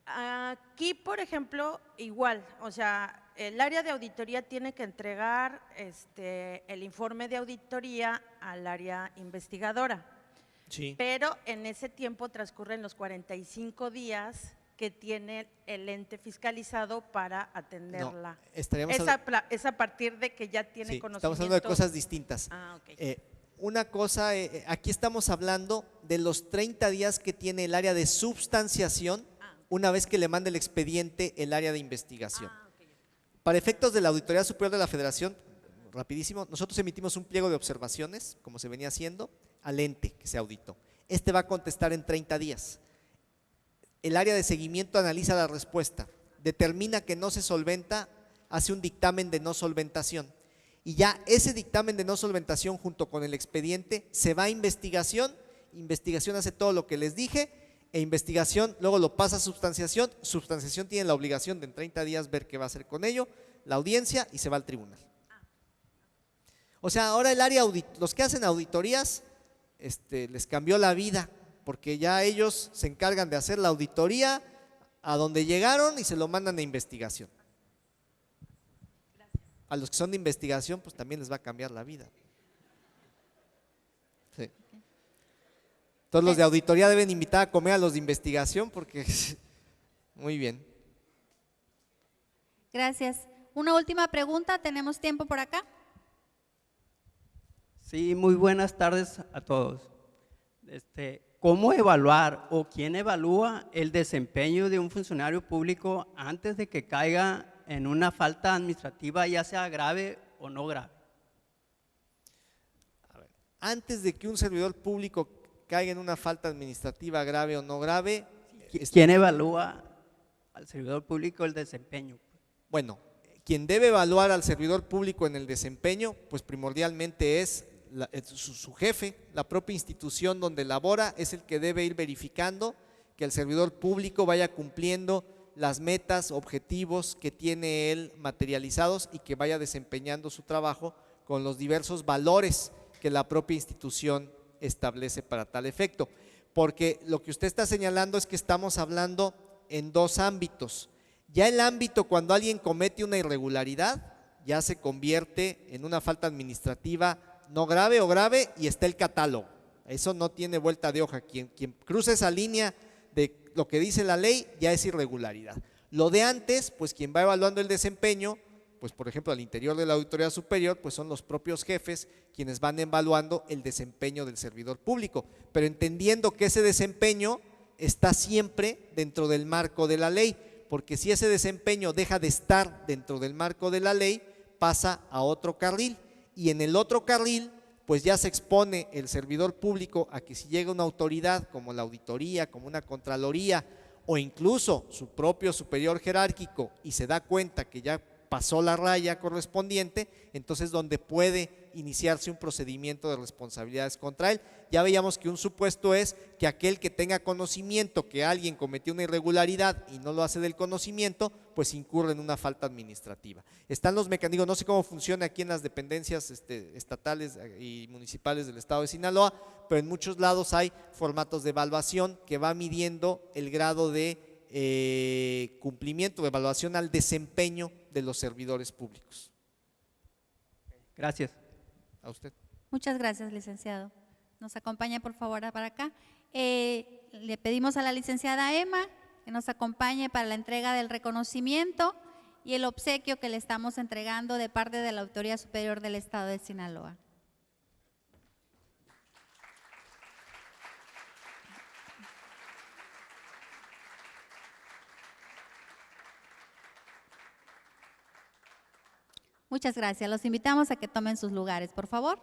Aquí, por ejemplo, igual, o sea, el área de auditoría tiene que entregar el informe de auditoría al área investigadora, sí. pero en ese tiempo transcurren los 45 días que tiene el ente fiscalizado para atenderla. No, estaríamos Es a partir de que ya tiene Sí, conocimiento. estamos hablando de cosas distintas. Ok. Una cosa, aquí estamos hablando de los 30 días que tiene el área de substanciación una vez que le mande el expediente el área de investigación. Ok. Para efectos de la Auditoría Superior de la Federación, rapidísimo, nosotros emitimos un pliego de observaciones, como se venía haciendo, al ente que se auditó. Este va a contestar en 30 días. El área de seguimiento analiza la respuesta, determina que no se solventa, hace un dictamen de no solventación. Y ya ese dictamen de no solventación junto con el expediente se va a investigación, investigación hace todo lo que les dije, e investigación luego lo pasa a substanciación, substanciación tiene la obligación de en 30 días ver qué va a hacer con ello, la audiencia y se va al tribunal. O sea, ahora el área los que hacen auditorías les cambió la vida, porque ya ellos se encargan de hacer la auditoría a donde llegaron y se lo mandan a investigación. A los que son de investigación, pues también les va a cambiar la vida. Sí. Todos los de auditoría deben invitar a comer a los de investigación porque… Muy bien. Gracias. Una última pregunta, ¿tenemos tiempo por acá? Sí, muy buenas tardes a todos. ¿Cómo evaluar o quién evalúa el desempeño de un funcionario público antes de que caiga en una falta administrativa, ya sea grave o no grave? Antes de que un servidor público caiga en una falta administrativa grave o no grave… ¿Quién evalúa al servidor público el desempeño? Bueno, quien debe evaluar al servidor público en el desempeño, pues primordialmente es su jefe, la propia institución donde labora, es el que debe ir verificando que el servidor público vaya cumpliendo las metas, objetivos que tiene él materializados y que vaya desempeñando su trabajo con los diversos valores que la propia institución establece para tal efecto. Porque lo que usted está señalando es que estamos hablando en dos ámbitos. Ya el ámbito cuando alguien comete una irregularidad ya se convierte en una falta administrativa no grave o grave y está el catálogo. Eso no tiene vuelta de hoja. Quien cruza esa línea de lo que dice la ley ya es irregularidad. Lo de antes, pues quien va evaluando el desempeño, pues por ejemplo al interior de la Auditoría Superior, pues son los propios jefes quienes van evaluando el desempeño del servidor público, pero entendiendo que ese desempeño está siempre dentro del marco de la ley, porque si ese desempeño deja de estar dentro del marco de la ley, pasa a otro carril, y en el otro carril pues ya se expone el servidor público a que si llega una autoridad como la auditoría, como una contraloría o incluso su propio superior jerárquico y se da cuenta que ya pasó la raya correspondiente, entonces donde puede iniciarse un procedimiento de responsabilidades contra él. Ya veíamos que un supuesto es que aquel que tenga conocimiento que alguien cometió una irregularidad y no lo hace del conocimiento, pues incurre en una falta administrativa. Están los mecanismos, no sé cómo funciona aquí en las dependencias estatales y municipales del estado de Sinaloa, pero en muchos lados hay formatos de evaluación que va midiendo el grado de cumplimiento, de evaluación al desempeño de los servidores públicos. Gracias. A usted. Muchas gracias, licenciado. Nos acompaña, por favor, para acá. Le pedimos a la licenciada Emma que nos acompañe para la entrega del reconocimiento y el obsequio que le estamos entregando de parte de la Auditoría Superior del Estado de Sinaloa. Muchas gracias. Los invitamos a que tomen sus lugares, por favor.